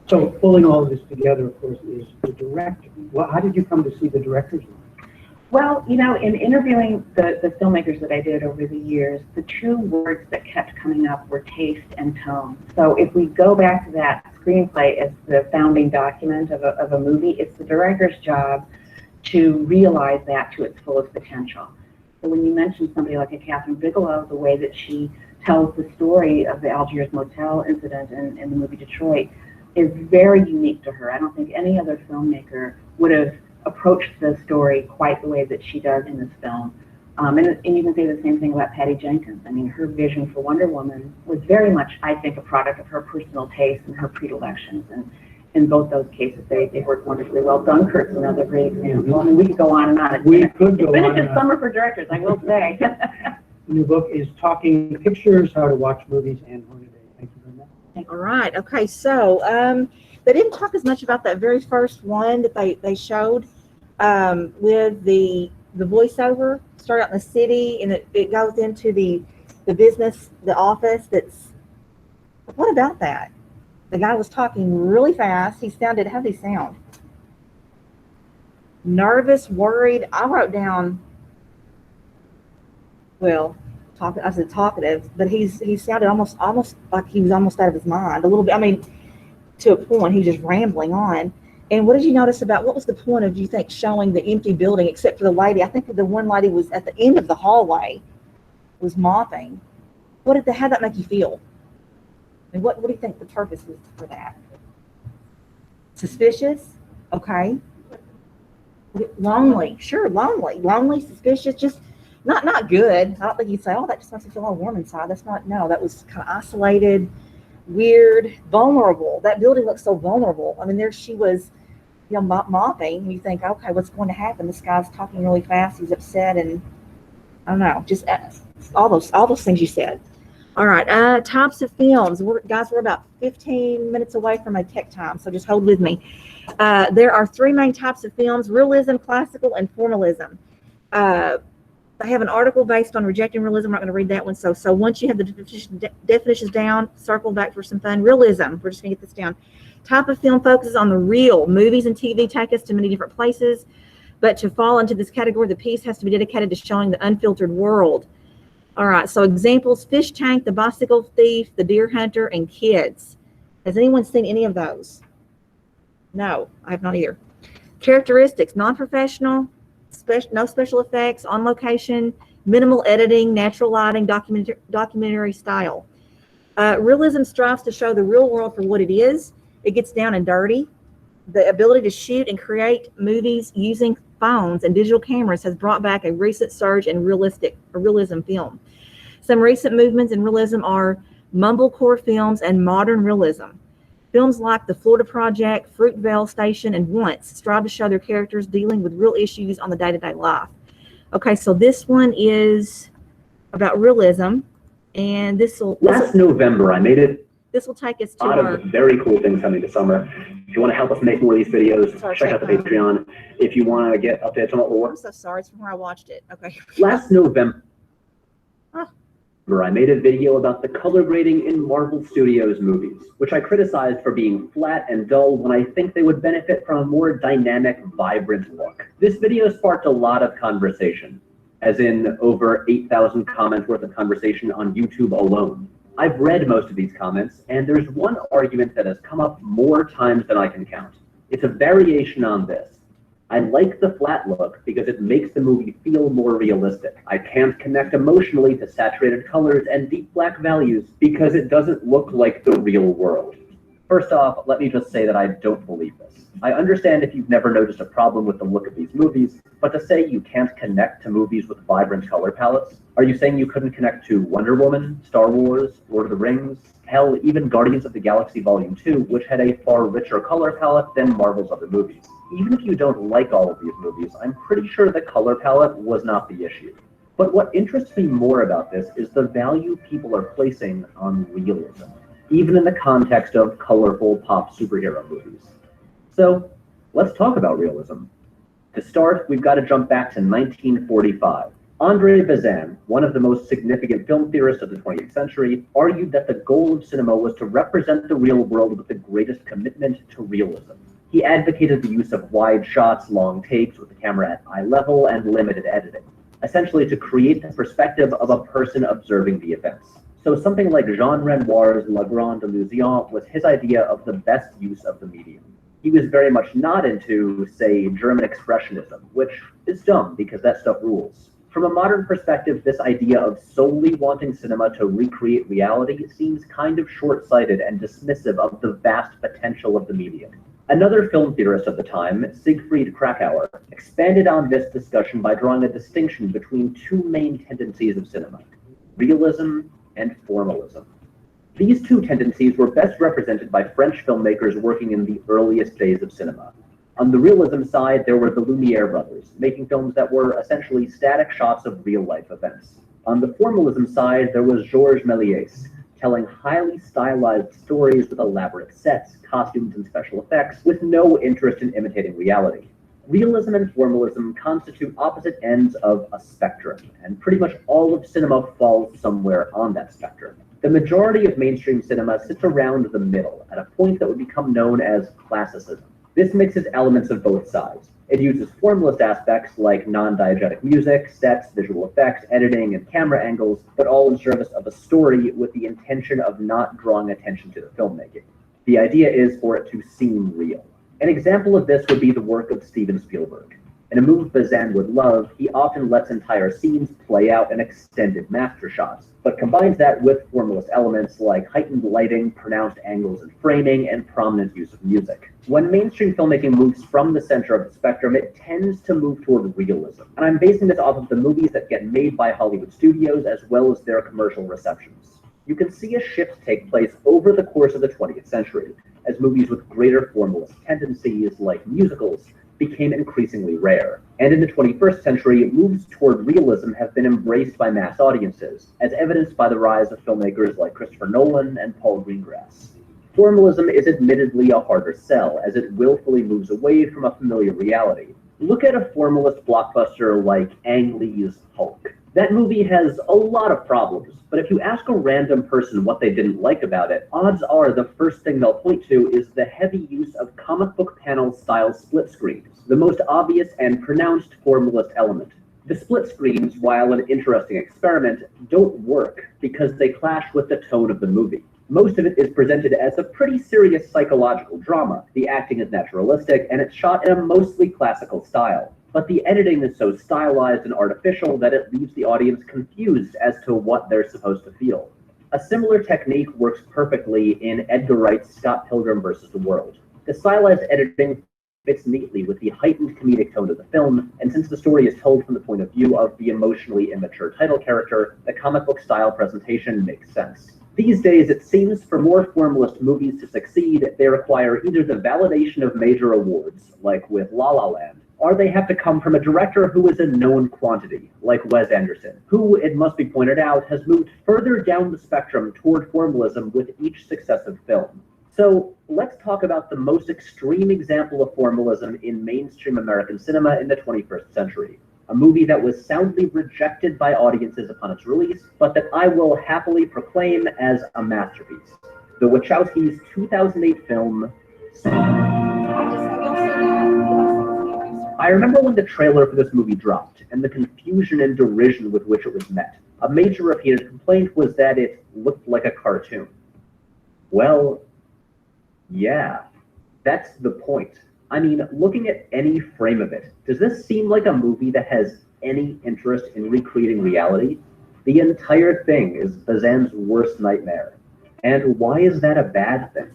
So pulling all of this together, of course, is the director. Well, how did you come to see the director's work? Well, you know, in interviewing the filmmakers that I did over the years, the two words that kept coming up were taste and tone. So if we go back to that screenplay as the founding document of a movie, it's the director's job to realize that to its fullest potential. So when you mention somebody like a Catherine Bigelow, the way that she tells the story of the Algiers Motel incident in the movie Detroit is very unique to her. I don't think any other filmmaker would have approached the story quite the way that she does in this film. And you can say the same thing about Patty Jenkins. I mean, her vision for Wonder Woman was very much, I think, a product of her personal taste and her predilections. And in both those cases, they worked wonderfully well. Dunkirk's another great example. I mean, we could go on and on. We could go It's been on a good and on. summer for directors, I will say. The new book is Talking Pictures, How to Watch Movies, Anne Hornaday. Thank you very much. All right. Okay. So they didn't talk as much about that very first one that they showed with the voiceover. Start out in the city, and it goes into the business, the office. What about that? The guy was talking really fast. He sounded, how did he sound? Nervous, worried. I wrote down, well, I said talkative, but he sounded almost like he was almost out of his mind a little bit. I mean, to a point, he was just rambling on. And what did you notice about, what was the point of, do you think, showing the empty building, except for the lady? I think the one lady was at the end of the hallway, was mopping. How'd that make you feel? And what do you think the purpose was for that? Suspicious? Okay. Lonely? Sure, lonely, suspicious, just not good. I don't think you'd say, oh, that just makes me feel all warm inside. That's not, no, that was kind of isolated, weird, vulnerable. That building looks so vulnerable. I mean, there she was, mopping, and you think, okay, what's going to happen? This guy's talking really fast. He's upset, and I don't know, just all those things you said. All right, types of films. Guys, we're about 15 minutes away from a tech time, so just hold with me. There are three main types of films: realism, classical, and formalism. I have an article based on rejecting realism. I'm not going to read that one. So once you have the definitions down, circle back for some fun. Realism. We're just going to get this down. Type of film focuses on the real. Movies and TV take us to many different places, but to fall into this category, the piece has to be dedicated to showing the unfiltered world. All right. So examples: Fish Tank, The Bicycle Thief, The Deer Hunter, and Kids. Has anyone seen any of those? No, I have not either. Characteristics: non-professional. No special effects, on location, minimal editing, natural lighting, documentary style. Realism strives to show the real world for what it is. It gets down and dirty. The ability to shoot and create movies using phones and digital cameras has brought back a recent surge in realism film. Some recent movements in realism are mumblecore films and modern realism. Films like The Florida Project, Fruitvale Station, and Once strive to show their characters dealing with real issues on the day-to-day life. Okay, so this one is about realism, and Last November, I made it. This will take us to a lot of very cool things coming this summer. If you want to help us make more of these videos, check out the Patreon. If you want to get updates on what we're I'm working so sorry, it's from where I watched it. Okay. Last November, I made a video about the color grading in Marvel Studios movies, which I criticized for being flat and dull when I think they would benefit from a more dynamic, vibrant look. This video sparked a lot of conversation, as in over 8,000 comments worth of conversation on YouTube alone. I've read most of these comments, and there's one argument that has come up more times than I can count. It's a variation on this. I like the flat look because it makes the movie feel more realistic. I can't connect emotionally to saturated colors and deep black values because it doesn't look like the real world. First off, let me just say that I don't believe this. I understand if you've never noticed a problem with the look of these movies, but to say you can't connect to movies with vibrant color palettes, are you saying you couldn't connect to Wonder Woman, Star Wars, Lord of the Rings, hell, even Guardians of the Galaxy Volume 2, which had a far richer color palette than Marvel's other movies? Even if you don't like all of these movies, I'm pretty sure the color palette was not the issue. But what interests me more about this is the value people are placing on realism, even in the context of colorful pop superhero movies. So let's talk about realism. To start, we've got to jump back to 1945. Andre Bazin, one of the most significant film theorists of the 20th century, argued that the goal of cinema was to represent the real world with the greatest commitment to realism. He advocated the use of wide shots, long takes with the camera at eye level, and limited editing, essentially to create the perspective of a person observing the events. So something like Jean Renoir's La Grande Illusion was his idea of the best use of the medium. He was very much not into, say, German Expressionism, which is dumb because that stuff rules. From a modern perspective, this idea of solely wanting cinema to recreate reality seems kind of short-sighted and dismissive of the vast potential of the medium. Another film theorist of the time, Siegfried Kracauer, expanded on this discussion by drawing a distinction between two main tendencies of cinema: realism and formalism. These two tendencies were best represented by French filmmakers working in the earliest days of cinema. On the realism side, there were the Lumiere brothers, making films that were essentially static shots of real-life events. On the formalism side, there was Georges Méliès, telling highly stylized stories with elaborate sets, costumes, and special effects, with no interest in imitating reality. Realism and formalism constitute opposite ends of a spectrum, and pretty much all of cinema falls somewhere on that spectrum. The majority of mainstream cinema sits around the middle, at a point that would become known as classicism. This mixes elements of both sides. It uses formalist aspects like non-diegetic music, sets, visual effects, editing, and camera angles, but all in service of a story with the intention of not drawing attention to the filmmaking. The idea is for it to seem real. An example of this would be the work of Steven Spielberg. In a movie Bazin would love, he often lets entire scenes play out in extended master shots, but combines that with formalist elements like heightened lighting, pronounced angles and framing, and prominent use of music. When mainstream filmmaking moves from the center of the spectrum, it tends to move toward realism. And I'm basing this off of the movies that get made by Hollywood studios as well as their commercial receptions. You can see a shift take place over the course of the 20th century, as movies with greater formalist tendencies, like musicals, became increasingly rare. And in the 21st century, moves toward realism have been embraced by mass audiences, as evidenced by the rise of filmmakers like Christopher Nolan and Paul Greengrass. Formalism is admittedly a harder sell, as it willfully moves away from a familiar reality. Look at a formalist blockbuster like Ang Lee's Hulk. That movie has a lot of problems, but if you ask a random person what they didn't like about it, odds are the first thing they'll point to is the heavy use of comic book panel-style split screens, the most obvious and pronounced formalist element. The split screens, while an interesting experiment, don't work because they clash with the tone of the movie. Most of it is presented as a pretty serious psychological drama. The acting is naturalistic, and it's shot in a mostly classical style. But the editing is so stylized and artificial that it leaves the audience confused as to what they're supposed to feel. A similar technique works perfectly in Edgar Wright's Scott Pilgrim vs. the World. The stylized editing fits neatly with the heightened comedic tone of the film, and since the story is told from the point of view of the emotionally immature title character, the comic book style presentation makes sense. These days, it seems for more formalist movies to succeed, they require either the validation of major awards, like with La La Land, or they have to come from a director who is a known quantity, like Wes Anderson, who, it must be pointed out, has moved further down the spectrum toward formalism with each successive film. So let's talk about the most extreme example of formalism in mainstream American cinema in the 21st century. A movie that was soundly rejected by audiences upon its release, but that I will happily proclaim as a masterpiece. The Wachowskis' 2008 film, I remember when the trailer for this movie dropped, and the confusion and derision with which it was met. A major repeated complaint was that it looked like a cartoon. Well, yeah, that's the point. I mean, looking at any frame of it, does this seem like a movie that has any interest in recreating reality? The entire thing is Bazin's worst nightmare. And why is that a bad thing?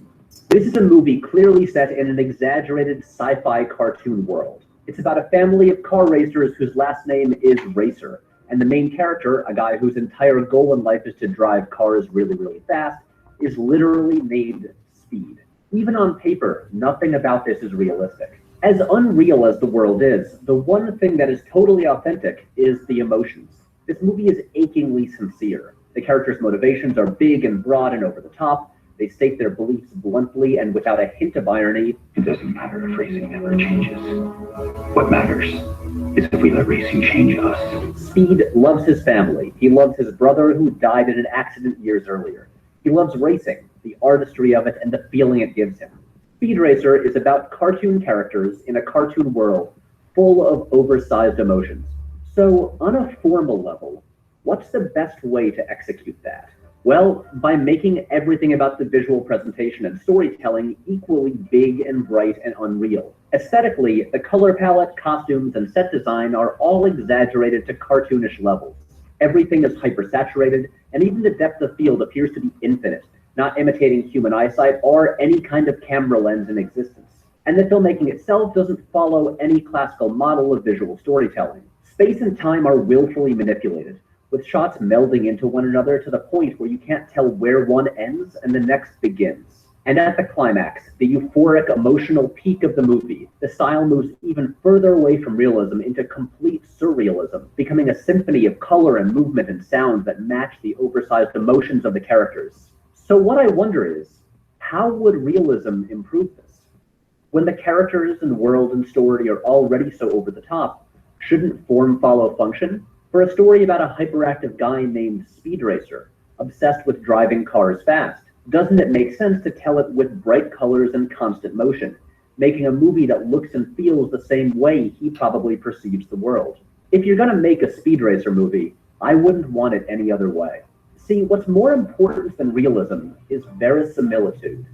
This is a movie clearly set in an exaggerated sci-fi cartoon world. It's about a family of car racers whose last name is Racer, and the main character, a guy whose entire goal in life is to drive cars really, really fast, is literally named Speed. Even on paper, nothing about this is realistic. As unreal as the world is, the one thing that is totally authentic is the emotions. This movie is achingly sincere. The characters' motivations are big and broad and over the top. They state their beliefs bluntly and without a hint of irony. It doesn't matter if racing never changes. What matters is if we let racing change us. Speed loves his family. He loves his brother who died in an accident years earlier. He loves racing, the artistry of it, and the feeling it gives him. Speed Racer is about cartoon characters in a cartoon world full of oversized emotions. So, on a formal level, what's the best way to execute that? Well, by making everything about the visual presentation and storytelling equally big and bright and unreal. Aesthetically, the color palette, costumes, and set design are all exaggerated to cartoonish levels. Everything is hypersaturated, and even the depth of field appears to be infinite, not imitating human eyesight or any kind of camera lens in existence. And the filmmaking itself doesn't follow any classical model of visual storytelling. Space and time are willfully manipulated, with shots melding into one another to the point where you can't tell where one ends and the next begins. And at the climax, the euphoric emotional peak of the movie, the style moves even further away from realism into complete surrealism, becoming a symphony of color and movement and sound that match the oversized emotions of the characters. So what I wonder is, how would realism improve this? When the characters and world and story are already so over the top, shouldn't form follow function? For a story about a hyperactive guy named Speed Racer, obsessed with driving cars fast, doesn't it make sense to tell it with bright colors and constant motion, making a movie that looks and feels the same way he probably perceives the world? If you're gonna make a Speed Racer movie, I wouldn't want it any other way. See, what's more important than realism is verisimilitude.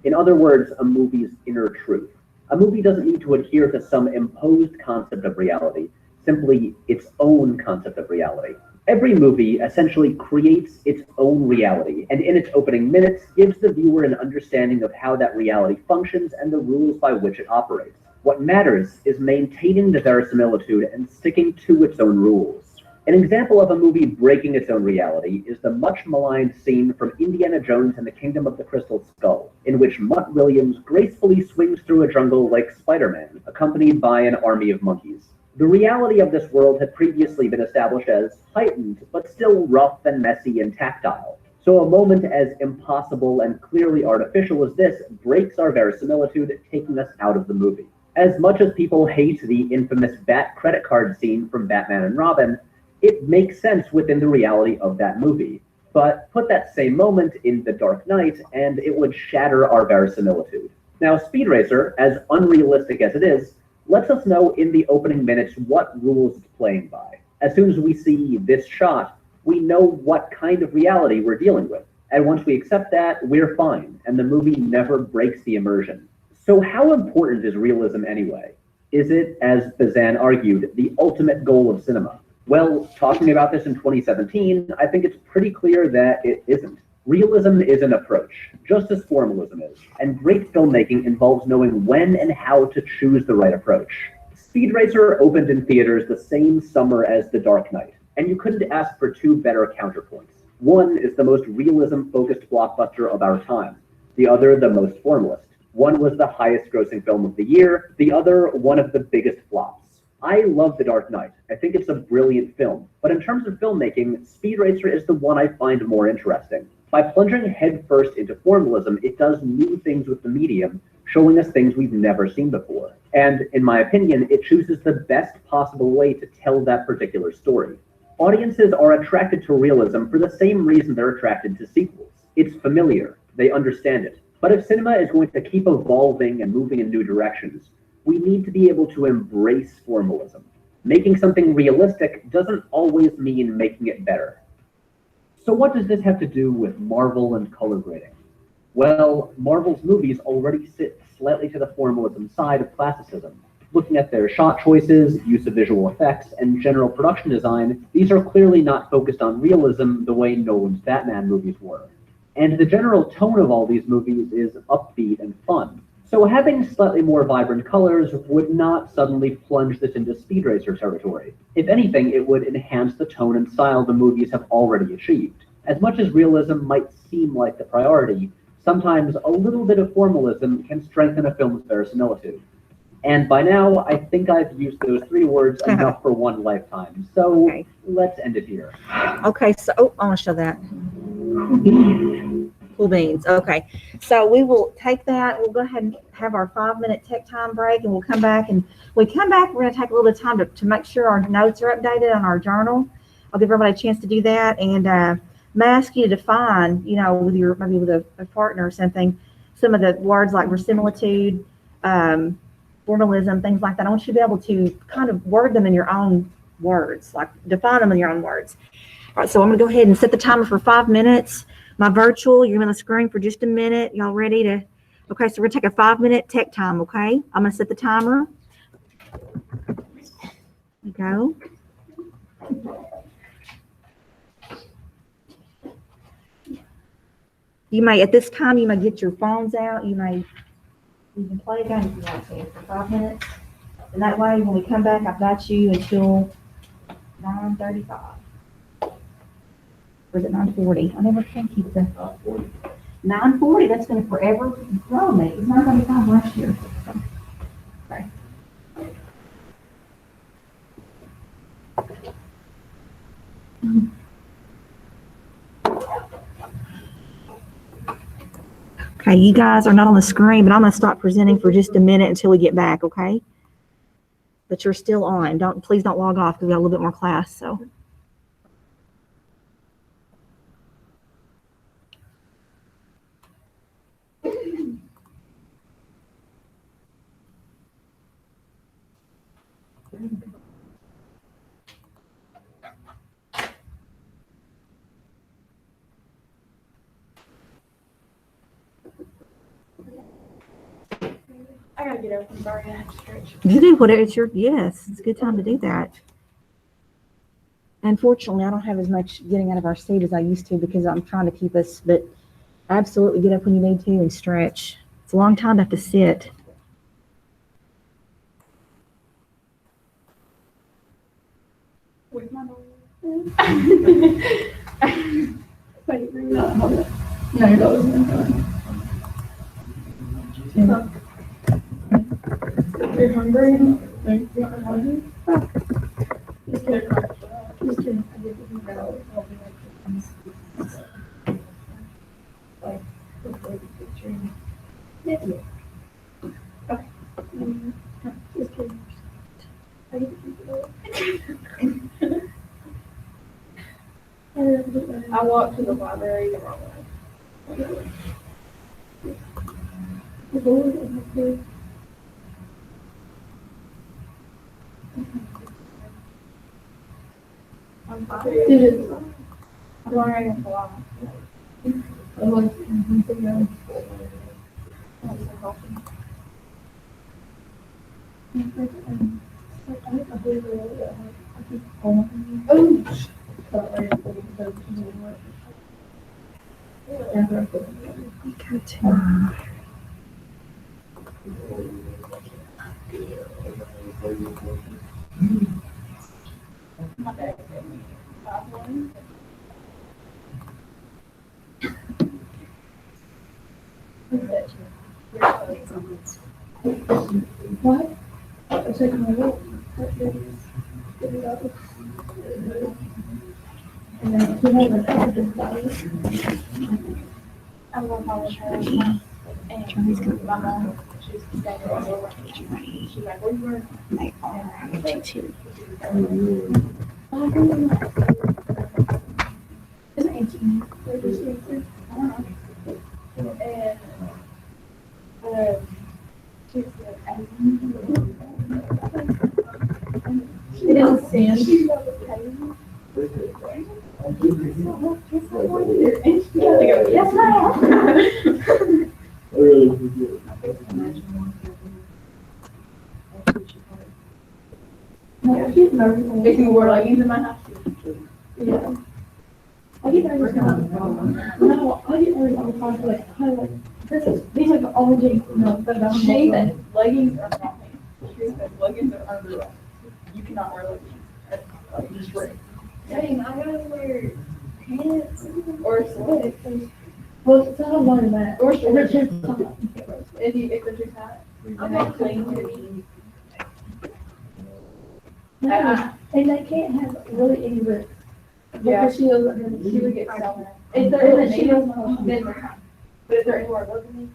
In other words, a movie's inner truth. A movie doesn't need to adhere to some imposed concept of reality, simply its own concept of reality. Every movie essentially creates its own reality, and in its opening minutes gives the viewer an understanding of how that reality functions and the rules by which it operates. What matters is maintaining the verisimilitude and sticking to its own rules. An example of a movie breaking its own reality is the much maligned scene from Indiana Jones and the Kingdom of the Crystal Skull, in which Mutt Williams gracefully swings through a jungle like Spider-Man, accompanied by an army of monkeys. The reality of this world had previously been established as heightened, but still rough and messy and tactile. So a moment as impossible and clearly artificial as this breaks our verisimilitude, taking us out of the movie. As much as people hate the infamous Bat credit card scene from Batman and Robin, it makes sense within the reality of that movie. But put that same moment in The Dark Knight, and it would shatter our verisimilitude. Now, Speed Racer, as unrealistic as it is, lets us know in the opening minutes what rules it's playing by. As soon as we see this shot, we know what kind of reality we're dealing with. And once we accept that, we're fine, and the movie never breaks the immersion. So how important is realism anyway? Is it, as Bazan argued, the ultimate goal of cinema? Well, talking about this in 2017, I think it's pretty clear that it isn't. Realism is an approach, just as formalism is, and great filmmaking involves knowing when and how to choose the right approach. Speed Racer opened in theaters the same summer as The Dark Knight, and you couldn't ask for two better counterpoints. One is the most realism-focused blockbuster of our time, the other the most formalist. One was the highest-grossing film of the year, the other one of the biggest flops. I love The Dark Knight. I think it's a brilliant film, but in terms of filmmaking, Speed Racer is the one I find more interesting. By plunging headfirst into formalism, it does new things with the medium, showing us things we've never seen before. And in my opinion, it chooses the best possible way to tell that particular story. Audiences are attracted to realism for the same reason they're attracted to sequels. It's familiar, they understand it. But if cinema is going to keep evolving and moving in new directions, we need to be able to embrace formalism. Making something realistic doesn't always mean making it better. So what does this have to do with Marvel and color grading? Well, Marvel's movies already sit slightly to the formalism side of classicism. Looking at their shot choices, use of visual effects, and general production design, these are clearly not focused on realism the way Nolan's Batman movies were. And the general tone of all these movies is upbeat and fun. So having slightly more vibrant colors would not suddenly plunge this into Speed Racer territory. If anything, it would enhance the tone and style the movies have already achieved. As much as realism might seem like the priority, sometimes a little bit of formalism can strengthen a film's verisimilitude. And by now, I think I've used those three words enough for one lifetime. So let's end it here. Okay, so I want to show that. Cool beans. Okay, so we will take that. We'll go ahead and have our 5-minute tech time break, and we'll come back. And when we come back, we're going to take a little bit of time to make sure our notes are updated on our journal. I'll give everybody a chance to do that, and may ask you to define, you know, with your maybe with a partner or something, some of the words like verisimilitude, formalism, things like that. I want you to be able to kind of word them in your own words, like define them in your own words. All right, so I'm going to go ahead and set the timer for 5 minutes. My virtual, you're on the screen for just a minute. Y'all ready to Okay, so we're gonna take a 5-minute tech time, okay? I'm gonna set the timer. There you go. You may, at this time, you may get your phones out. You can play a game if you want to for 5 minutes. And that way, when we come back, I've got you until 9:35. Or is it 9:40? I never can keep the 9:40. That's gonna forever grow me. It's 9:35 last year. Okay. Okay, you guys are not on the screen, but I'm gonna stop presenting for just a minute until we get back, okay? But you're still on. Please don't log off because we got a little bit more class, so. I gotta get up. I'm sorry, I have to stretch. You do whatever yes, it's a good time to do that. Unfortunately, I don't have as much getting out of our seat as I used to because I'm trying to keep us, but absolutely get up when you need to and stretch. It's a long time to have to sit. With my Wait, no, hold it. No, that wasn't done. You're hungry? You want hungry? Just kidding. Just kidding. I didn't know. Like, before the picture. Yeah. Okay. Just kidding. I get to keep it up. I walked to the library the wrong way. Did it? I'm wearing a lot. What? I'm taking my walk. And then he had an evidence body. I'm going to follow her. And my mom, she's standing over. She's like, where you were? They are. They too. It's an 18. They're just 18. I don't know. And she said, it is sand. Yes, ma'am. If you wore leggings in my house. Yeah. I get nervous now. No, I get nervous all the time. These are the only jeans. No, she said leggings are not me. She said leggings are underwear. You cannot wear leggings. That's just right. Dang, I gotta wear pants or sweats. Well, it's not one of that. Or shorts. If they're too tight. I'm not clean. And they can't have really any rips. Yeah, she would get salmon. If they're in the shield, then but if they're anywhere above me,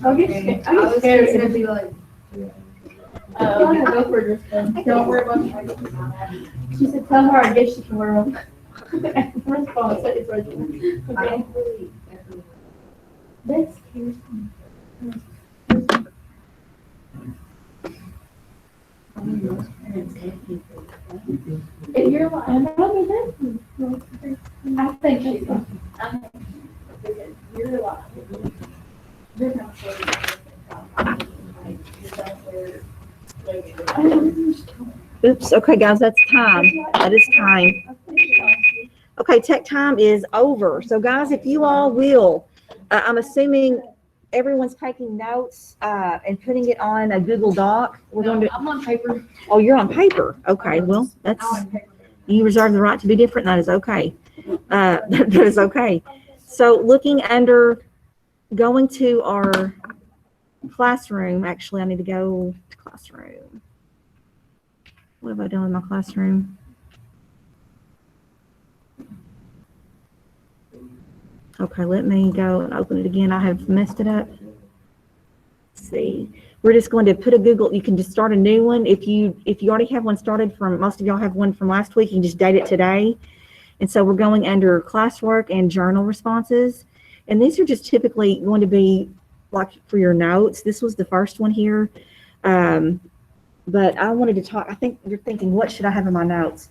I'll get scared. It's gonna be like, go for your spin. Don't worry about it. She said, tell her I guess she can wear them. First of all, it's right there. Okay. That's Kirsten. If you're like, I think she's, you're like, Oops, okay, guys, that's time. That is time. Okay, tech time is over. So guys, if you all will, I'm assuming everyone's taking notes and putting it on a Google Doc. We're going to. I'm on paper. Oh, you're on paper. Okay, well, that's, I'm on paper. you reserve the right to be different. That is okay. That is okay. So looking under, going to our classroom, actually, I need to go to classroom. What have I done in my classroom? Okay, let me go and open it again. I have messed it up. Let's see. We're just going to put a Google, you can just start a new one. If you already have one started from, most of y'all have one from last week, you can just date it today. And so we're going under classwork and journal responses. And these are just typically going to be like for your notes. This was the first one here. But I wanted to talk, I think you're thinking, what should I have in my notes?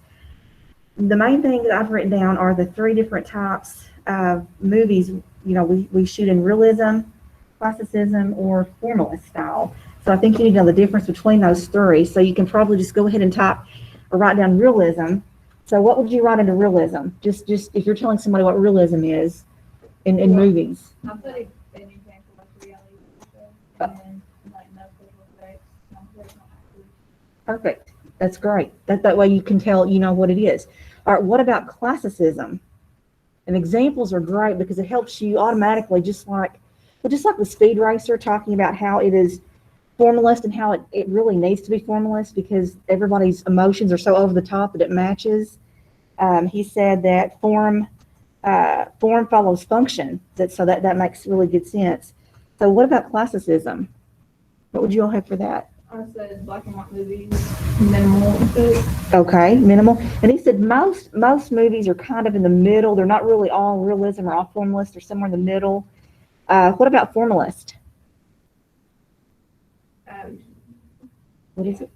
The main thing that I've written down are the 3 different types of movies. You know, we shoot in realism, classicism, or formalist style. So I think you need to know the difference between those 3. So you can probably just go ahead and type or write down realism. So what would you write into realism? Just if you're telling somebody what realism is in movies. I'm putting an example like reality show and then like no visual effects. Perfect. That's great. That way you can tell, you know what it is. All right, what about classicism? And examples are great because it helps you automatically, just like the Speed Racer, talking about how it is formalist and how it really needs to be formalist because everybody's emotions are so over the top that it matches. He said that form follows function. That makes really good sense. So what about classicism? What would you all have for that? I said black and white movies, minimal effects. Okay, minimal. And he said most movies are kind of in the middle. They're not really all realism or all formalist. They're somewhere in the middle. What about formalist? What is it?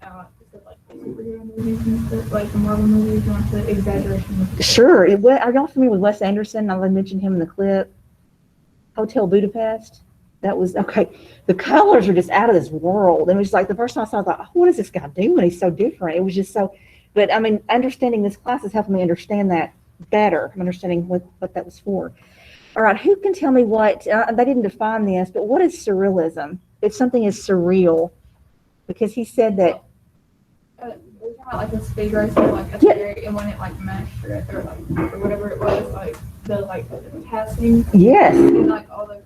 Like superhero movies and stuff, like the Marvel movies, you want the exaggeration. Sure. Are y'all familiar with Wes Anderson? I mentioned him in the clip. Hotel Budapest. That was okay. The colors are just out of this world. And it was like the first time I saw it, I thought, oh, what is this guy doing? He's so different. It was just so, but I mean, understanding this class is helping me understand that better. I'm understanding what that was for. All right, who can tell me what, they didn't define this, but what is surrealism? If something is surreal, because he said that. We're talking about like a Speed Racer, like a theory, and when it like mashed or whatever it was, like the testing. Yes. And like all the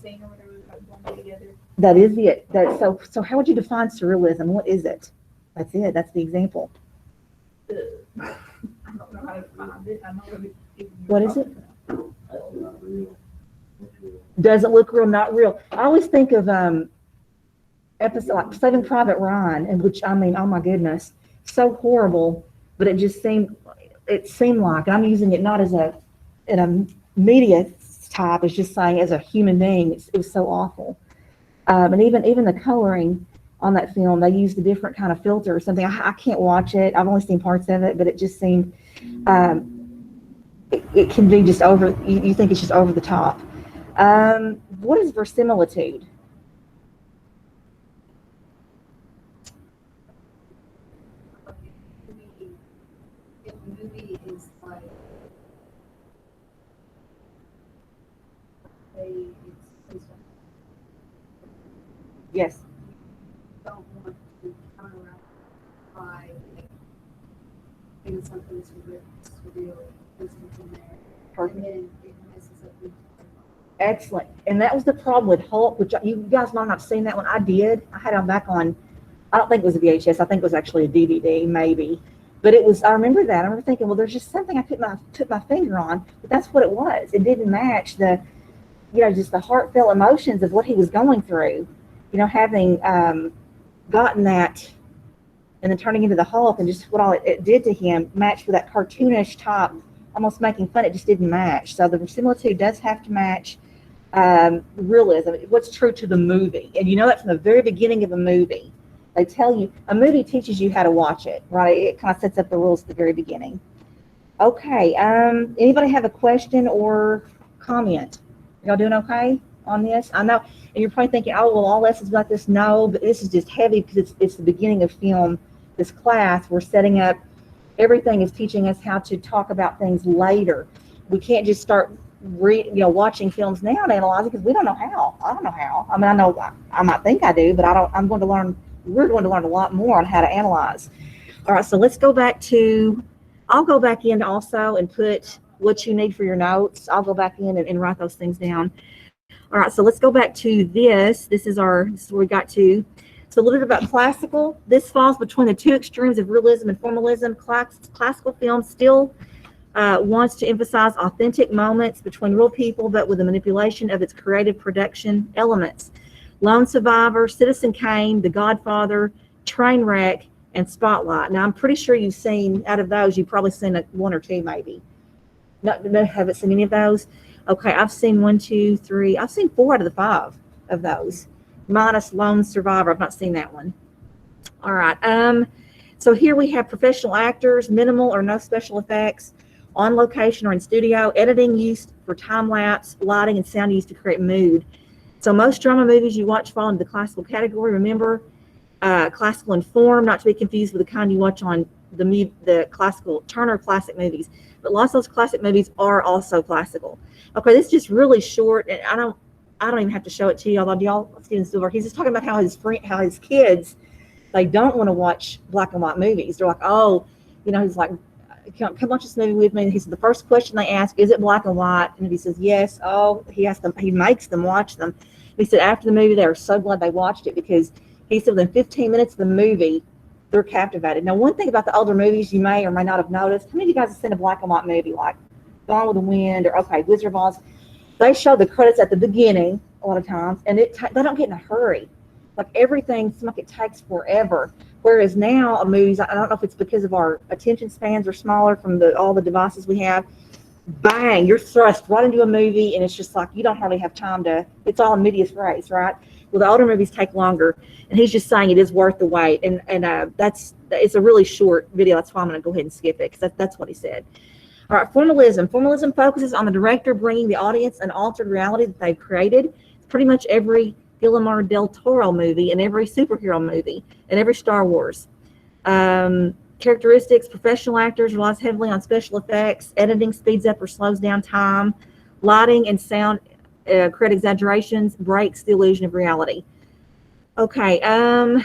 scene or whatever was like blended together. That is it. So how would you define surrealism? What is it? That's it. That's the example. I don't know how to define it. I know What is it? Doesn't look real, not real. I always think of episode like Saving Private Ryan, and which I mean, oh my goodness, so horrible. But it just seemed like I'm using it not as in a media type, it's just saying as a human being, it was so awful. And even the coloring on that film, they used a different kind of filter or something. I can't watch it. I've only seen parts of it, but it just seemed it can be just over. You think it's just over the top. What is verisimilitude? If a movie is like it's based on, Yes. you don't want to counteract by thinking something's surreal, there's something there, Perfect. and then it messes up the. Excellent. And that was the problem with Hulk, which you guys might not have seen that one. I did. I had it back on, I don't think it was a VHS. I think it was actually a DVD, maybe. But it was, I remember that. I remember thinking, well, there's just something I put my finger on, but that's what it was. It didn't match the, just the heartfelt emotions of what he was going through. Having gotten that and then turning into the Hulk and just what all it did to him matched with that cartoonish top, almost making fun. It just didn't match. So the verisimilitude does have to match realism, what's true to the movie. And that from the very beginning of a movie. They tell you, a movie teaches you how to watch it, right? It kind of sets up the rules at the very beginning. Okay, anybody have a question or comment? Y'all doing okay on this? I know, and you're probably thinking, oh, well, all lessons about this. No, but this is just heavy because it's the beginning of film this class, we're setting up, everything is teaching us how to talk about things later. We can't just start watching films now and analyzing, because we don't know how. I don't know how. I mean, I know I might think I do, but I don't. We're going to learn a lot more on how to analyze. All right, so let's go back to, I'll go back in also and put what you need for your notes. I'll go back in and write those things down. All right, so let's go back to this. This is where we got to. So a little bit about classical. This falls between the two extremes of realism and formalism. Classical film still wants to emphasize authentic moments between real people, but with the manipulation of its creative production elements. Lone Survivor, Citizen Kane, The Godfather, Trainwreck, and Spotlight. Now, I'm pretty sure you've seen, out of those, you've probably seen one or two, maybe. No, haven't seen any of those? Okay, I've seen 1, 2, 3. I've seen 4 out of the 5 of those, minus Lone Survivor. I've not seen that one. All right. So here we have professional actors, minimal or no special effects, on location or in studio, editing used for time-lapse, lighting, and sound used to create mood. So most drama movies you watch fall into the classical category. Remember, classical in form, not to be confused with the kind you watch on the classical Turner classic movies. But lots of those classic movies are also classical. Okay, this is just really short, and I don't even have to show it to you. Although y'all, Steven Spielberg, he's just talking about how his kids, they don't want to watch black and white movies. They're like, oh, he's like, come watch this movie with me. And he said the first question they ask, is it black and white? And if he says yes, he makes them watch them. He said after the movie, they are so glad they watched it, because he said within 15 minutes of the movie, they're captivated. Now, one thing about the older movies you may or may not have noticed, how many of you guys have seen a black and white movie like Gone with the Wind or, Wizard of Oz? They show the credits at the beginning a lot of times, and they don't get in a hurry. Like everything seems like it takes forever. Whereas now, movies, I don't know if it's because of our attention spans are smaller from all the devices we have, bang, you're thrust right into a movie, and it's just like you don't hardly have time it's all in medias res, right? Well, the older movies take longer, and he's just saying it is worth the wait, and it's a really short video. That's why I'm going to go ahead and skip it, because that's what he said. All right, formalism. Formalism focuses on the director bringing the audience an altered reality that they've created. It's pretty much every Guillermo del Toro movie and every superhero movie and every Star Wars. Characteristics: professional actors relies heavily on special effects. Editing speeds up or slows down time. Lighting and sound create exaggerations, breaks the illusion of reality. Okay,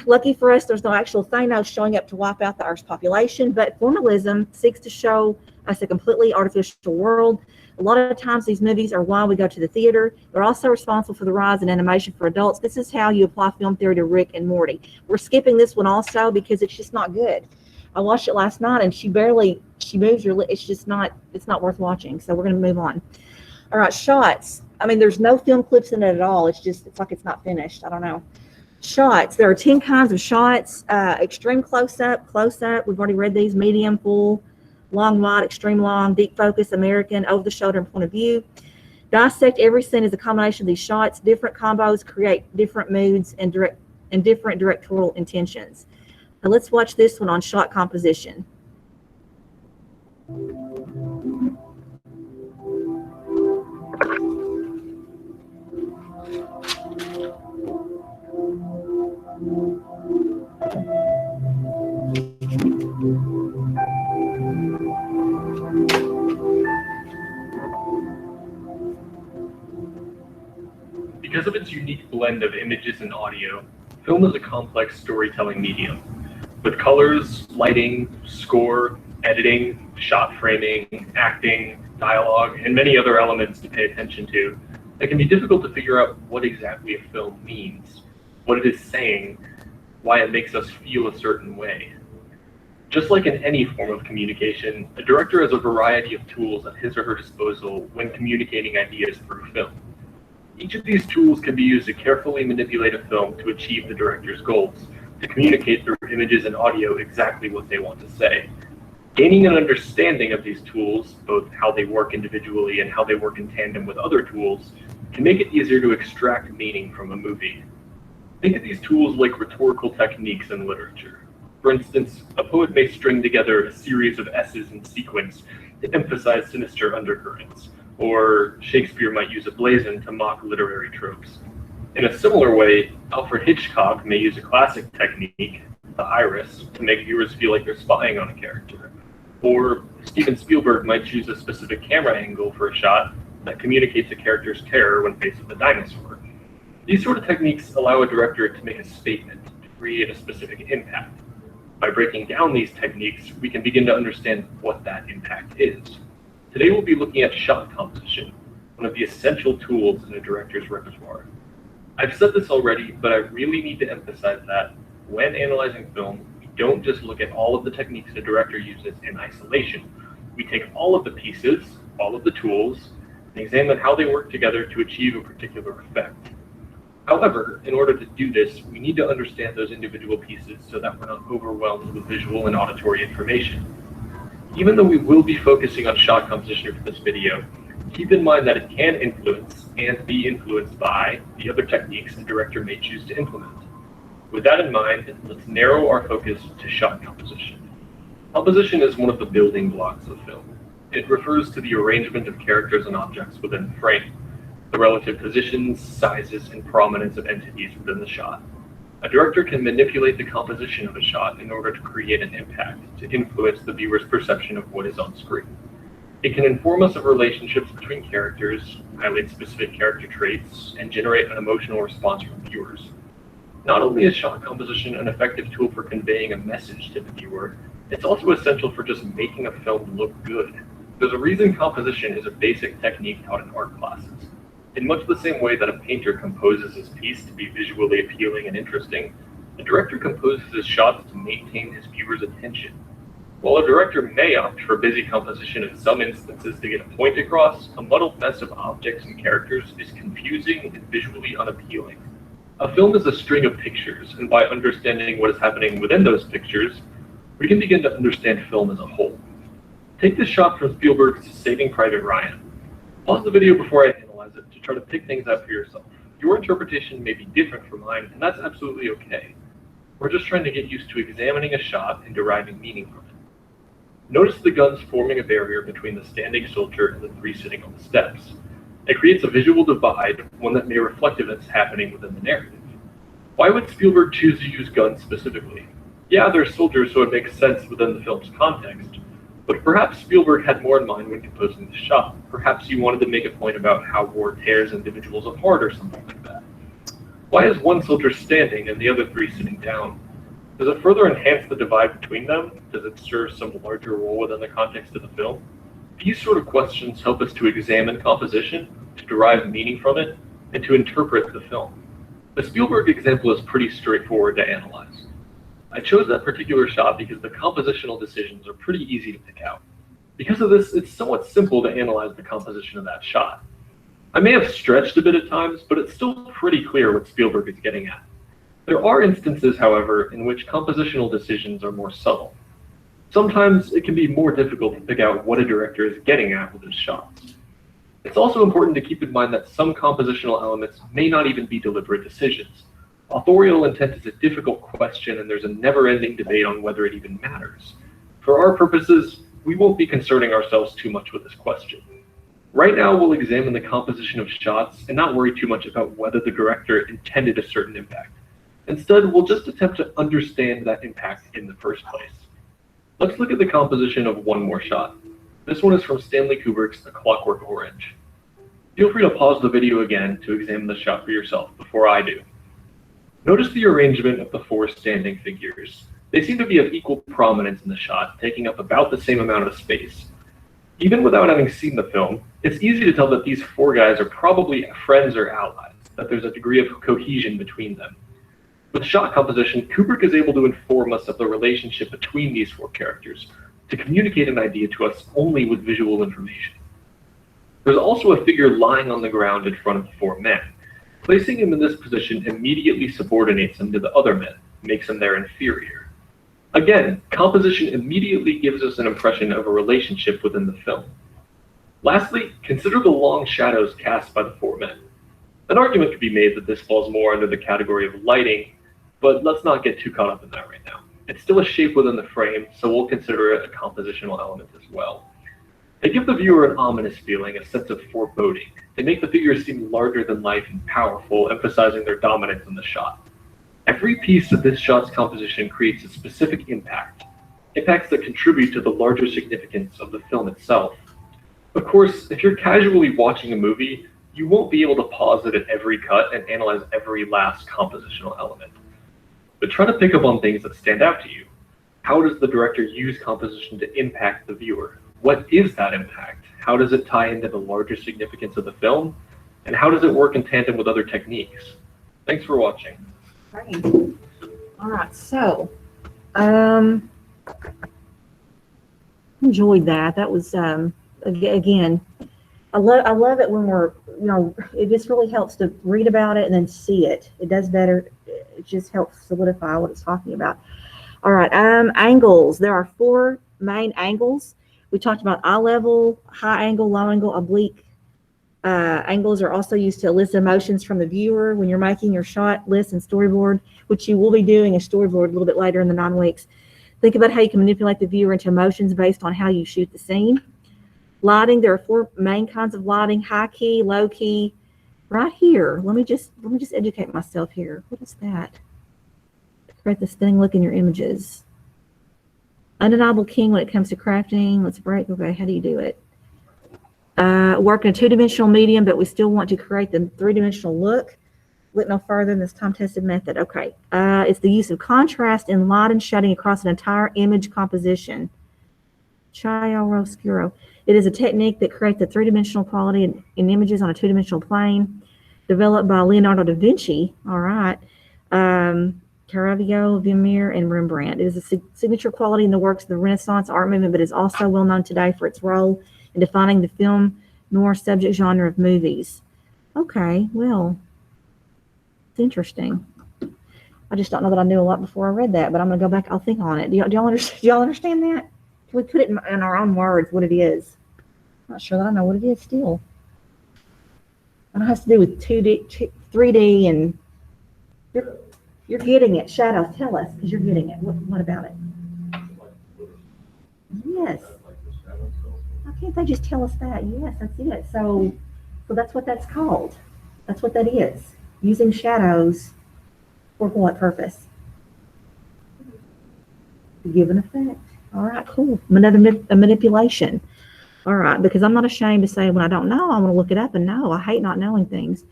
lucky for us, there's no actual Thanos showing up to wipe out the Earth's population, but formalism seeks to show us a completely artificial world. A lot of times these movies are why we go to the theater. They're also responsible for the rise in animation for adults. This is how you apply film theory to Rick and Morty. We're skipping this one also because it's just not good. I watched it last night and she moves her lips. It's not worth watching. So we're going to move on. All right, shots. I mean, there's no film clips in it at all. It's like it's not finished. I don't know. Shots. There are 10 kinds of shots. Extreme close-up. We've already read these. Medium, full, long, wide, extreme long, deep focus, American, over the shoulder, and point of view. Dissect every scene as a combination of these shots. Different combos create different moods and different directorial intentions. Now let's watch this one on shot composition. Because of its unique blend of images and audio, film is a complex storytelling medium. With colors, lighting, score, editing, shot framing, acting, dialogue, and many other elements to pay attention to, it can be difficult to figure out what exactly a film means, what it is saying, why it makes us feel a certain way. Just like in any form of communication, a director has a variety of tools at his or her disposal when communicating ideas through film. Each of these tools can be used to carefully manipulate a film to achieve the director's goals, to communicate through images and audio exactly what they want to say. Gaining an understanding of these tools, both how they work individually and how they work in tandem with other tools, can make it easier to extract meaning from a movie. Think of these tools like rhetorical techniques in literature. For instance, a poet may string together a series of S's in sequence to emphasize sinister undercurrents, or Shakespeare might use a blazon to mock literary tropes. In a similar way, Alfred Hitchcock may use a classic technique, the iris, to make viewers feel like they're spying on a character. Or Steven Spielberg might choose a specific camera angle for a shot that communicates a character's terror when faced with a dinosaur. These sort of techniques allow a director to make a statement, to create a specific impact. By breaking down these techniques, we can begin to understand what that impact is. Today we'll be looking at shot composition, one of the essential tools in a director's repertoire. I've said this already, but I really need to emphasize that when analyzing film, we don't just look at all of the techniques a director uses in isolation. We take all of the pieces, all of the tools, and examine how they work together to achieve a particular effect. However, in order to do this, we need to understand those individual pieces so that we're not overwhelmed with visual and auditory information. Even though we will be focusing on shot composition for this video, keep in mind that it can influence and be influenced by the other techniques a director may choose to implement. With that in mind, let's narrow our focus to shot composition. Composition is one of the building blocks of film. It refers to the arrangement of characters and objects within the frame, the relative positions, sizes, and prominence of entities within the shot. A director can manipulate the composition of a shot in order to create an impact, to influence the viewer's perception of what is on screen. It can inform us of relationships between characters, highlight specific character traits, and generate an emotional response from viewers. Not only is shot composition an effective tool for conveying a message to the viewer, it's also essential for just making a film look good. There's a reason composition is a basic technique taught in art classes. In much the same way that a painter composes his piece to be visually appealing and interesting, a director composes his shots to maintain his viewer's attention. While a director may opt for busy composition in some instances to get a point across, a muddled mess of objects and characters is confusing and visually unappealing. A film is a string of pictures, and by understanding what is happening within those pictures, we can begin to understand film as a whole. Take this shot from Spielberg's Saving Private Ryan. Pause the video before I analyze it to try to pick things out for yourself. Your interpretation may be different from mine, and that's absolutely okay. We're just trying to get used to examining a shot and deriving meaning from it. Notice the guns forming a barrier between the standing soldier and the three sitting on the steps. It creates a visual divide, one that may reflect events happening within the narrative. Why would Spielberg choose to use guns specifically? Yeah, they're soldiers, so it makes sense within the film's context. But perhaps Spielberg had more in mind when composing the shot. Perhaps he wanted to make a point about how war tears individuals apart or something like that. Why is one soldier standing and the other three sitting down? Does it further enhance the divide between them? Does it serve some larger role within the context of the film? These sort of questions help us to examine composition, to derive meaning from it, and to interpret the film. The Spielberg example is pretty straightforward to analyze. I chose that particular shot because the compositional decisions are pretty easy to pick out. Because of this, it's somewhat simple to analyze the composition of that shot. I may have stretched a bit at times, but it's still pretty clear what Spielberg is getting at. There are instances, however, in which compositional decisions are more subtle. Sometimes it can be more difficult to pick out what a director is getting at with his shots. It's also important to keep in mind that some compositional elements may not even be deliberate decisions. Authorial intent is a difficult question, and there's a never-ending debate on whether it even matters. For our purposes, we won't be concerning ourselves too much with this question. Right now, we'll examine the composition of shots and not worry too much about whether the director intended a certain impact. Instead, we'll just attempt to understand that impact in the first place. Let's look at the composition of one more shot. This one is from Stanley Kubrick's A Clockwork Orange. Feel free to pause the video again to examine the shot for yourself before I do. Notice the arrangement of the four standing figures. They seem to be of equal prominence in the shot, taking up about the same amount of space. Even without having seen the film, it's easy to tell that these four guys are probably friends or allies, that there's a degree of cohesion between them. With shot composition, Kubrick is able to inform us of the relationship between these four characters, to communicate an idea to us only with visual information. There's also a figure lying on the ground in front of the four men. Placing him in this position immediately subordinates him to the other men, makes him their inferior. Again, composition immediately gives us an impression of a relationship within the film. Lastly, consider the long shadows cast by the four men. An argument could be made that this falls more under the category of lighting, but let's not get too caught up in that right now. It's still a shape within the frame, so we'll consider it a compositional element as well. They give the viewer an ominous feeling, a sense of foreboding. They make the figures seem larger than life and powerful, emphasizing their dominance in the shot. Every piece of this shot's composition creates a specific impact, impacts that contribute to the larger significance of the film itself. Of course, if you're casually watching a movie, you won't be able to pause it at every cut and analyze every last compositional element. But try to pick up on things that stand out to you. How does the director use composition to impact the viewer? What is that impact? How does it tie into the larger significance of the film? And how does it work in tandem with other techniques? Thanks for watching. Great. All right, so, enjoyed that. That was, again, I love it when we're, it just really helps to read about it and then see it. It does better. It just helps solidify what it's talking about. All right, angles. There are 4 main angles. We talked about eye level, high angle, low angle, oblique. Angles are also used to elicit emotions from the viewer when you're making your shot list and storyboard, which you will be doing a storyboard a little bit later in the 9 weeks. Think about how you can manipulate the viewer into emotions based on how you shoot the scene. Lighting, there are 4 main kinds of lighting: high key, low key. Right here, let me just educate myself here. What is that? Create the stunning look in your images. Undeniable king when it comes to crafting. Let's break. Okay, how do you do it? Work in a 2-dimensional medium, but we still want to create the 3-dimensional look. Look no further than this time-tested method. Okay, it's the use of contrast and light and shading across an entire image composition. Chiaroscuro. It is a technique that creates the 3-dimensional quality in images on a 2-dimensional plane, developed by Leonardo da Vinci. All right. Caravaggio, Vermeer, and Rembrandt. It is a signature quality in the works of the Renaissance art movement, but is also well known today for its role in defining the film noir subject genre of movies. Okay, well, it's interesting. I just don't know that I knew a lot before I read that, but I'm going to go back. I'll think on it. Do y'all understand that? Can we put it in our own words what it is? I'm not sure that I know what it is still. I know it has to do with 2D, 3D, and you're getting it. Shadows, tell us, because you're getting it. What about it? Yes. Why can't they just tell us that? Yes, that's it. So that's what that's called. That's what that is. Using shadows for what purpose? To give an effect. All right, cool. A manipulation. All right, because I'm not ashamed to say when I don't know, I want to look it up and know. I hate not knowing things.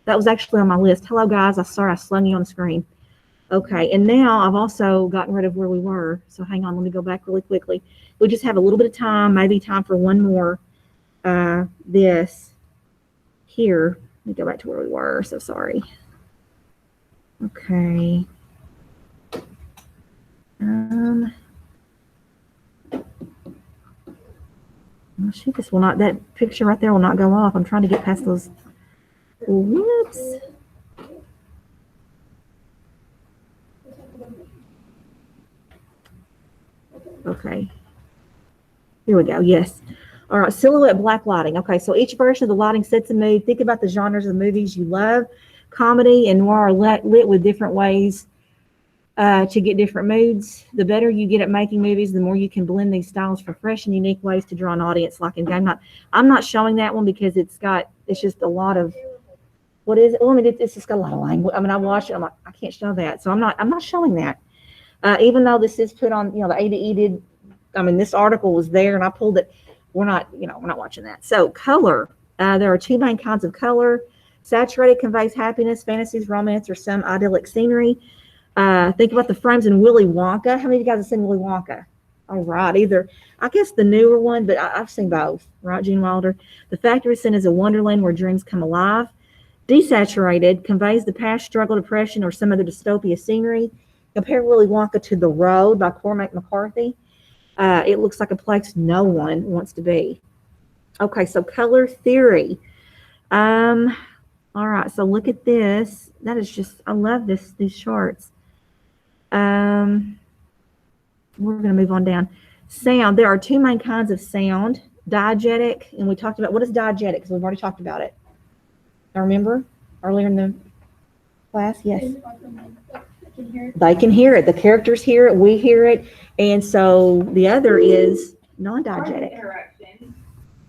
That was actually on my list. Hello, guys. I'm sorry I slung you on the screen. Okay, and now I've also gotten rid of where we were. So hang on, let me go back really quickly. We just have a little bit of time, maybe time for one more. This here. Let me go back to where we were. So sorry. Okay. Oh, shoot, this will not, that picture right there will not go off. I'm trying to get past those. Whoops. Okay. Here we go. Yes. All right. Silhouette black lighting. Okay. So each version of the lighting sets a mood. Think about the genres of the movies you love. Comedy and noir are lit with different ways to get different moods. The better you get at making movies, the more you can blend these styles for fresh and unique ways to draw an audience. Like in Game Night, I'm not showing that one because it's just a lot of, what is it? Well, I mean, it's just got a lot of language. I mean, I watched it. I'm like, I can't show that. So I'm not showing that. Even though this is put on, the ADE did, I mean, this article was there and I pulled it. We're not watching that. So color, there are two main kinds of color. Saturated conveys happiness, fantasies, romance, or some idyllic scenery. Think about the frames in Willy Wonka. How many of you guys have seen Willy Wonka? All right, either, I guess the newer one, but I've seen both, right, Gene Wilder? The factory scene is a wonderland where dreams come alive. Desaturated conveys the past struggle, depression, or some other dystopia scenery. Compare Willy Wonka to The Road by Cormac McCarthy. It looks like a place no one wants to be. Okay, so color theory. All right, so look at this. That is just, I love these charts. We're going to move on down. Sound, there are two main kinds of sound. Diegetic, and we talked about, what is diegetic? Because we've already talked about it. I remember earlier in the class, yes. They can hear it. The characters hear it. We hear it. And so the other is non-diegetic.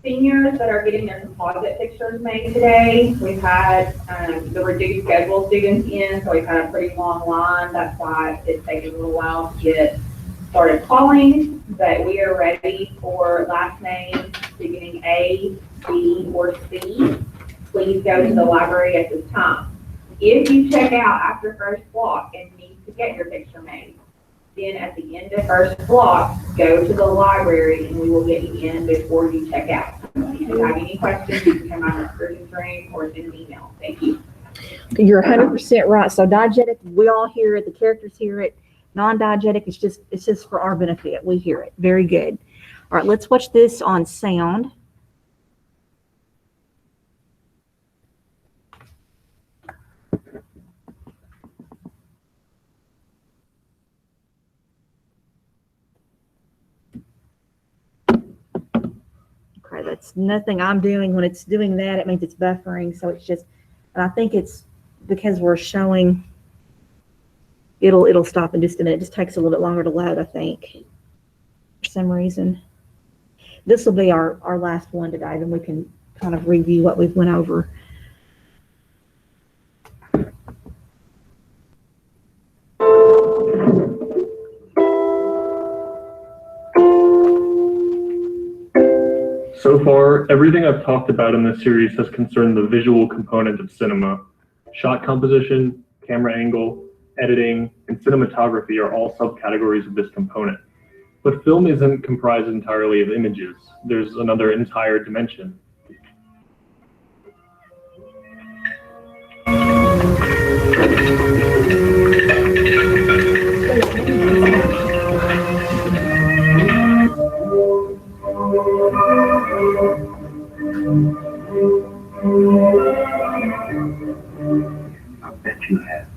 seniors that are getting their composite pictures made today. We've had the reduced schedule students in, so we've had a pretty long line. That's why it's taken a little while to get started calling, but we are ready for last names beginning A, B, or C. Please go to the library at this time. If you check out after first block and need to get your picture made, then at the end of first block, go to the library and we will get you in before you check out. If you have any questions, you can come out of the recruiting room or send an email. Thank you. You're 100% right. So diegetic, we all hear it, the characters hear it. Non-diegetic, it's just for our benefit. We hear it. Very good. All right, let's watch this on sound. Okay, that's nothing I'm doing. When it's doing that, it means it's buffering. So it's just, and I think it's because we're showing, it'll stop in just a minute. It just takes a little bit longer to load, I think, for some reason. This will be our last one today, then we can kind of review what we've went over. So far, everything I've talked about in this series has concerned the visual component of cinema. Shot composition, camera angle, editing, and cinematography are all subcategories of this component. But film isn't comprised entirely of images. There's another entire dimension. I bet you have.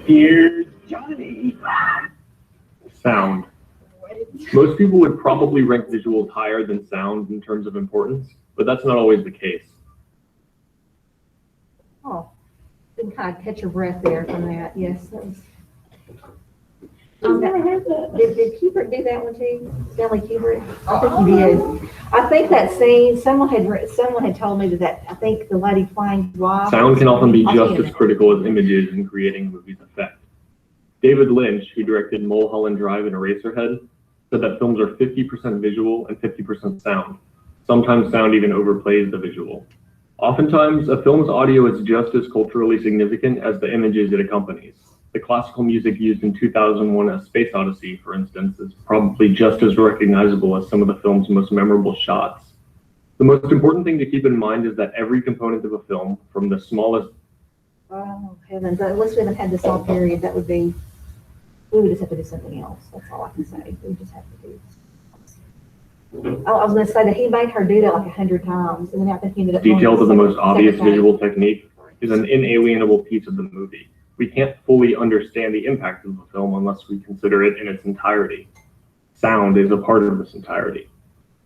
Here's Johnny. Sound. Most people would probably rank visuals higher than sound in terms of importance, but that's not always the case. Oh, didn't kind of catch your breath there from that. Yes, that was. Did Kubrick do that one too? Stanley Kubrick? I think he did. I think that scene, someone had told me that I think the lady playing wife. Sound can often be just as critical as images in creating a movie's effect. David Lynch, who directed Mulholland Drive and Eraserhead, said that films are 50% visual and 50% sound. Sometimes sound even overplays the visual. Oftentimes, a film's audio is just as culturally significant as the images it accompanies. The classical music used in 2001: A Space Odyssey, for instance, is probably just as recognizable as some of the film's most memorable shots. The most important thing to keep in mind is that every component of a film, from the smallest... Oh, heavens. Unless we haven't had this all period, that would be... We would just have to do something else. That's all I can say. We just have to do... Oh, I was going to say that he made her do that like 100 times, and then I think he ended up... Details of the most obvious visual technique is an inalienable piece of the movie. We can't fully understand the impact of the film unless we consider it in its entirety. Sound is a part of this entirety.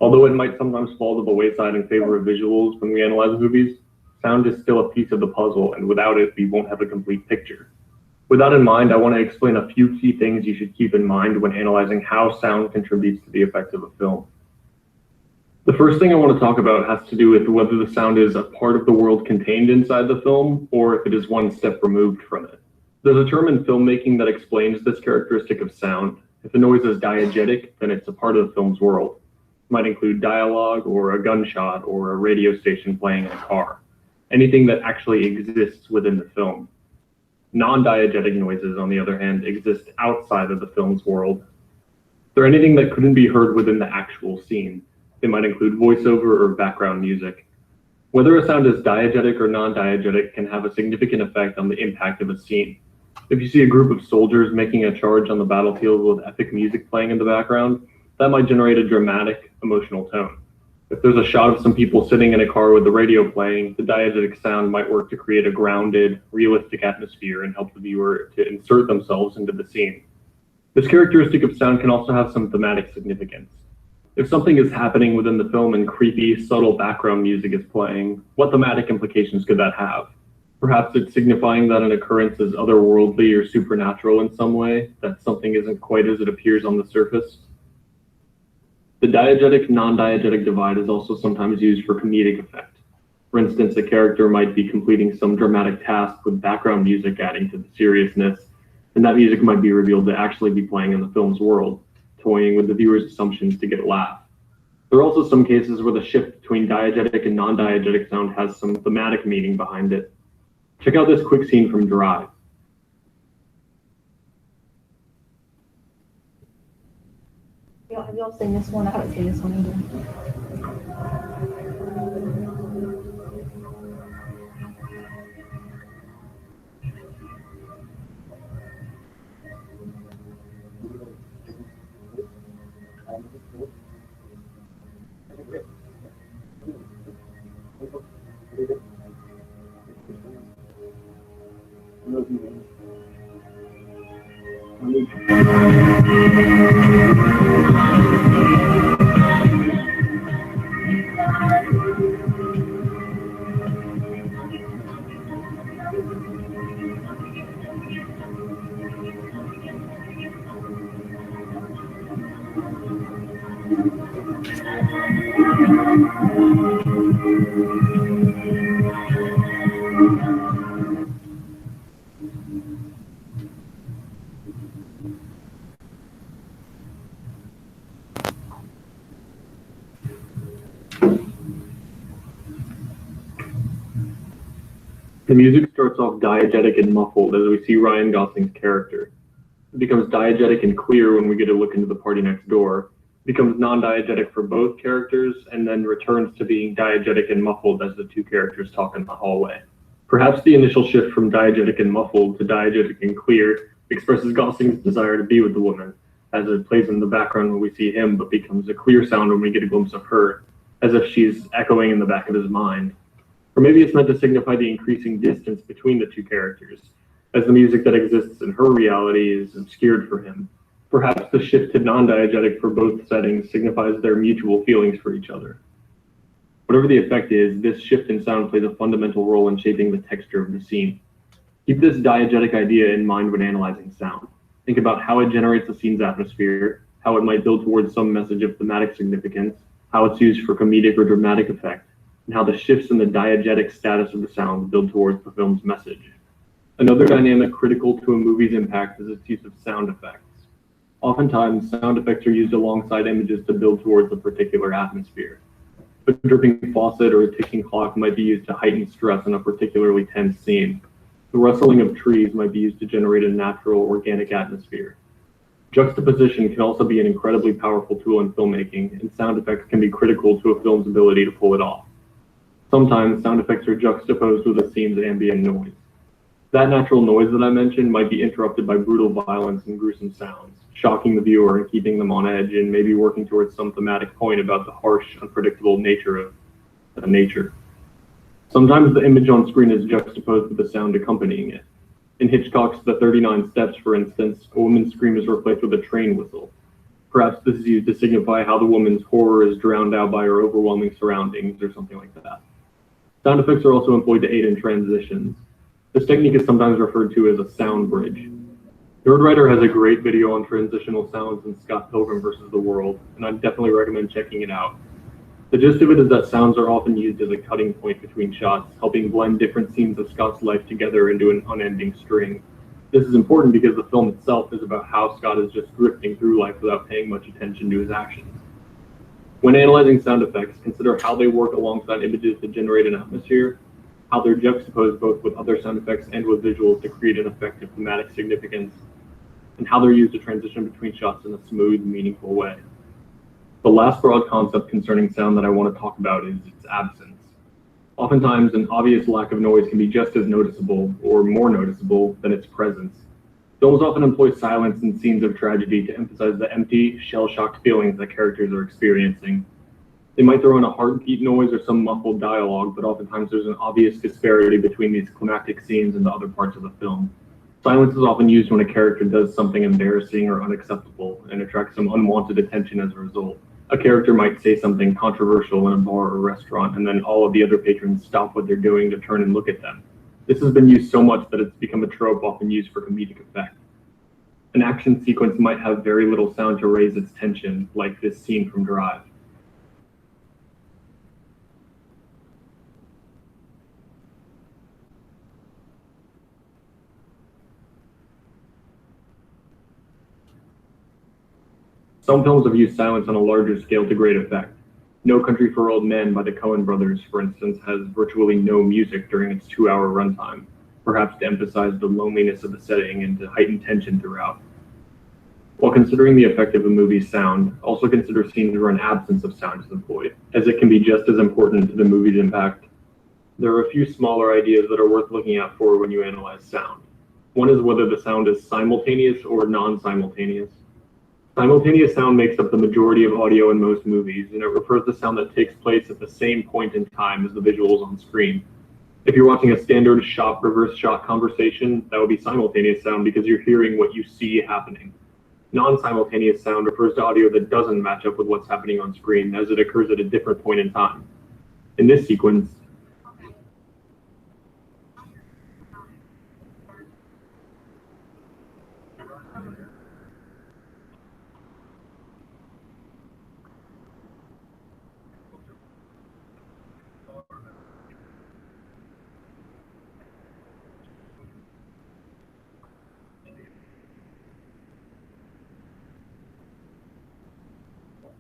Although it might sometimes fall to the wayside in favor of visuals when we analyze movies, sound is still a piece of the puzzle, and without it, we won't have a complete picture. With that in mind, I want to explain a few key things you should keep in mind when analyzing how sound contributes to the effect of a film. The first thing I want to talk about has to do with whether the sound is a part of the world contained inside the film, or if it is one step removed from it. There's a term in filmmaking that explains this characteristic of sound. If a noise is diegetic, then it's a part of the film's world. It might include dialogue, or a gunshot, or a radio station playing in a car. Anything that actually exists within the film. Non-diegetic noises, on the other hand, exist outside of the film's world. They're anything that couldn't be heard within the actual scene. They might include voiceover or background music. Whether a sound is diegetic or non-diegetic can have a significant effect on the impact of a scene. If you see a group of soldiers making a charge on the battlefield with epic music playing in the background, that might generate a dramatic, emotional tone. If there's a shot of some people sitting in a car with the radio playing, the diegetic sound might work to create a grounded, realistic atmosphere and help the viewer to insert themselves into the scene. This characteristic of sound can also have some thematic significance. If something is happening within the film and creepy, subtle background music is playing, what thematic implications could that have? Perhaps it's signifying that an occurrence is otherworldly or supernatural in some way, that something isn't quite as it appears on the surface. The diegetic-non-diegetic divide is also sometimes used for comedic effect. For instance, a character might be completing some dramatic task with background music adding to the seriousness, and that music might be revealed to actually be playing in the film's world, toying with the viewer's assumptions to get a laugh. There are also some cases where the shift between diegetic and non-diegetic sound has some thematic meaning behind it. Check out this quick scene from Drive. Have y'all seen this one? I haven't seen this one either. The music starts off diegetic and muffled as we see Ryan Gosling's character. It becomes diegetic and clear when we get a look into the party next door. It becomes non-diegetic for both characters, and then returns to being diegetic and muffled as the two characters talk in the hallway. Perhaps the initial shift from diegetic and muffled to diegetic and clear expresses Gosling's desire to be with the woman, as it plays in the background when we see him, but becomes a clear sound when we get a glimpse of her, as if she's echoing in the back of his mind. Or maybe it's meant to signify the increasing distance between the two characters, as the music that exists in her reality is obscured for him. Perhaps the shift to non-diegetic for both settings signifies their mutual feelings for each other. Whatever the effect is, this shift in sound plays a fundamental role in shaping the texture of the scene. Keep this diegetic idea in mind when analyzing sound. Think about how it generates the scene's atmosphere, how it might build towards some message of thematic significance, how it's used for comedic or dramatic effect, and how the shifts in the diegetic status of the sound build towards the film's message. Another dynamic critical to a movie's impact is its use of sound effects. Oftentimes, sound effects are used alongside images to build towards a particular atmosphere. A dripping faucet or a ticking clock might be used to heighten stress in a particularly tense scene. The rustling of trees might be used to generate a natural, organic atmosphere. Juxtaposition can also be an incredibly powerful tool in filmmaking, and sound effects can be critical to a film's ability to pull it off. Sometimes sound effects are juxtaposed with a scene's ambient noise. That natural noise that I mentioned might be interrupted by brutal violence and gruesome sounds, shocking the viewer and keeping them on edge, and maybe working towards some thematic point about the harsh, unpredictable nature of nature. Sometimes the image on screen is juxtaposed with the sound accompanying it. In Hitchcock's The 39 Steps, for instance, a woman's scream is replaced with a train whistle. Perhaps this is used to signify how the woman's horror is drowned out by her overwhelming surroundings or something like that. Sound effects are also employed to aid in transitions. This technique is sometimes referred to as a sound bridge. Nerdwriter has a great video on transitional sounds in Scott Pilgrim vs. the World, and I definitely recommend checking it out. The gist of it is that sounds are often used as a cutting point between shots, helping blend different scenes of Scott's life together into an unending string. This is important because the film itself is about how Scott is just drifting through life without paying much attention to his actions. When analyzing sound effects, consider how they work alongside images to generate an atmosphere, how they're juxtaposed both with other sound effects and with visuals to create an effect of thematic significance, and how they're used to transition between shots in a smooth, meaningful way. The last broad concept concerning sound that I want to talk about is its absence. Oftentimes, an obvious lack of noise can be just as noticeable, or more noticeable, than its presence. Films often employ silence in scenes of tragedy to emphasize the empty, shell-shocked feelings that characters are experiencing. They might throw in a heartbeat noise or some muffled dialogue, but oftentimes there's an obvious disparity between these climactic scenes and the other parts of the film. Silence is often used when a character does something embarrassing or unacceptable and attracts some unwanted attention as a result. A character might say something controversial in a bar or restaurant, and then all of the other patrons stop what they're doing to turn and look at them. This has been used so much that it's become a trope often used for comedic effect. An action sequence might have very little sound to raise its tension, like this scene from Drive. Some films have used silence on a larger scale to great effect. No Country for Old Men by the Coen brothers, for instance, has virtually no music during its 2-hour runtime, perhaps to emphasize the loneliness of the setting and to heighten tension throughout. While considering the effect of a movie's sound, also consider scenes where an absence of sound is employed, as it can be just as important to the movie's impact. There are a few smaller ideas that are worth looking out for when you analyze sound. One is whether the sound is simultaneous or non-simultaneous. Simultaneous sound makes up the majority of audio in most movies, and it refers to sound that takes place at the same point in time as the visuals on screen. If you're watching a standard reverse shot conversation, that would be simultaneous sound because you're hearing what you see happening. Non-simultaneous sound refers to audio that doesn't match up with what's happening on screen, as it occurs at a different point in time. In this sequence,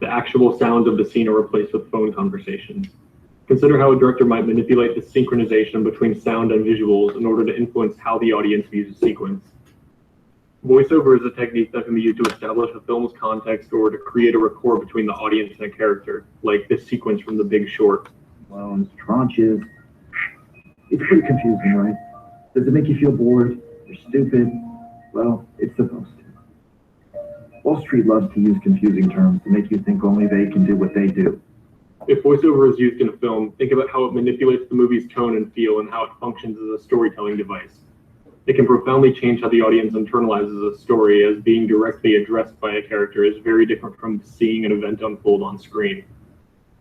the actual sounds of the scene are replaced with phone conversations. Consider how a director might manipulate the synchronization between sound and visuals in order to influence how the audience views a sequence. Voiceover is a technique that can be used to establish a film's context or to create a rapport between the audience and a character, like this sequence from The Big Short. Well, and tranches. It's pretty confusing, right? Does it make you feel bored or stupid? Well, it's supposed to. Wall Street loves to use confusing terms to make you think only they can do what they do. If voiceover is used in a film, think about how it manipulates the movie's tone and feel and how it functions as a storytelling device. It can profoundly change how the audience internalizes a story, as being directly addressed by a character is very different from seeing an event unfold on screen.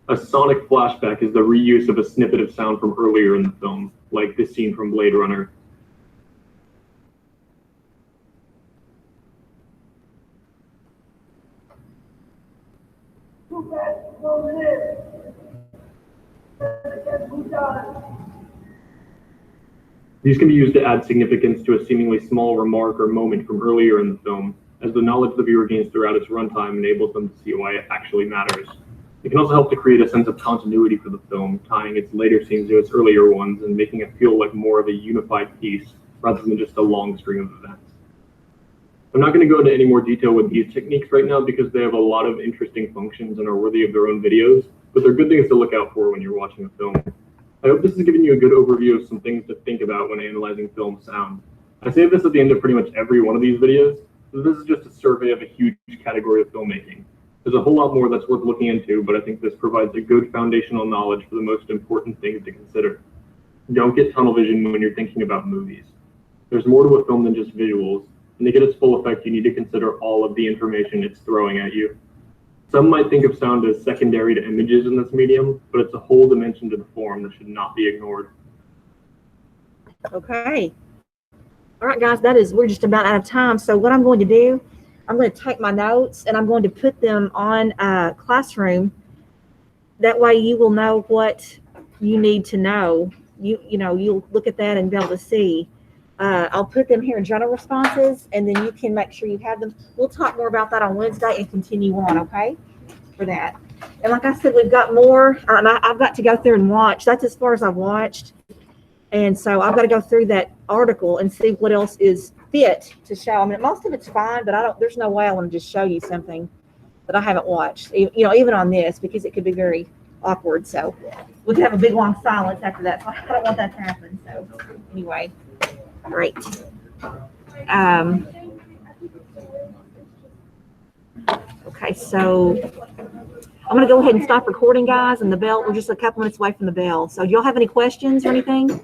A sonic flashback is the reuse of a snippet of sound from earlier in the film, like this scene from Blade Runner. These can be used to add significance to a seemingly small remark or moment from earlier in the film, as the knowledge the viewer gains throughout its runtime enables them to see why it actually matters. It can also help to create a sense of continuity for the film, tying its later scenes to its earlier ones and making it feel like more of a unified piece rather than just a long string of events. I'm not going to go into any more detail with these techniques right now because they have a lot of interesting functions and are worthy of their own videos, but they're good things to look out for when you're watching a film. I hope this has given you a good overview of some things to think about when analyzing film sound. I say this at the end of pretty much every one of these videos, so this is just a survey of a huge category of filmmaking. There's a whole lot more that's worth looking into, but I think this provides a good foundational knowledge for the most important things to consider. Don't get tunnel vision when you're thinking about movies. There's more to a film than just visuals, and to get its full effect, you need to consider all of the information it's throwing at you. Some might think of sound as secondary to images in this medium, but it's a whole dimension to the form that should not be ignored. Okay. All right, guys, we're just about out of time. So what I'm going to do, I'm going to take my notes and I'm going to put them on Classroom. That way you will know what you need to know. You'll look at that and be able to see. I'll put them here in general responses, and then you can make sure you have them. We'll talk more about that on Wednesday and continue on, okay, for that. And like I said, we've got more, and I've got to go through and watch. That's as far as I've watched. And so I've got to go through that article and see what else is fit to show. I mean, most of it's fine, but there's no way I want to just show you something that I haven't watched, even on this, because it could be very awkward. So we could have a big long silence after that. So I don't want that to happen. So anyway. Great. Okay, so I'm going to go ahead and stop recording, guys, and the bell, we're just a couple minutes away from the bell. So do y'all have any questions or anything?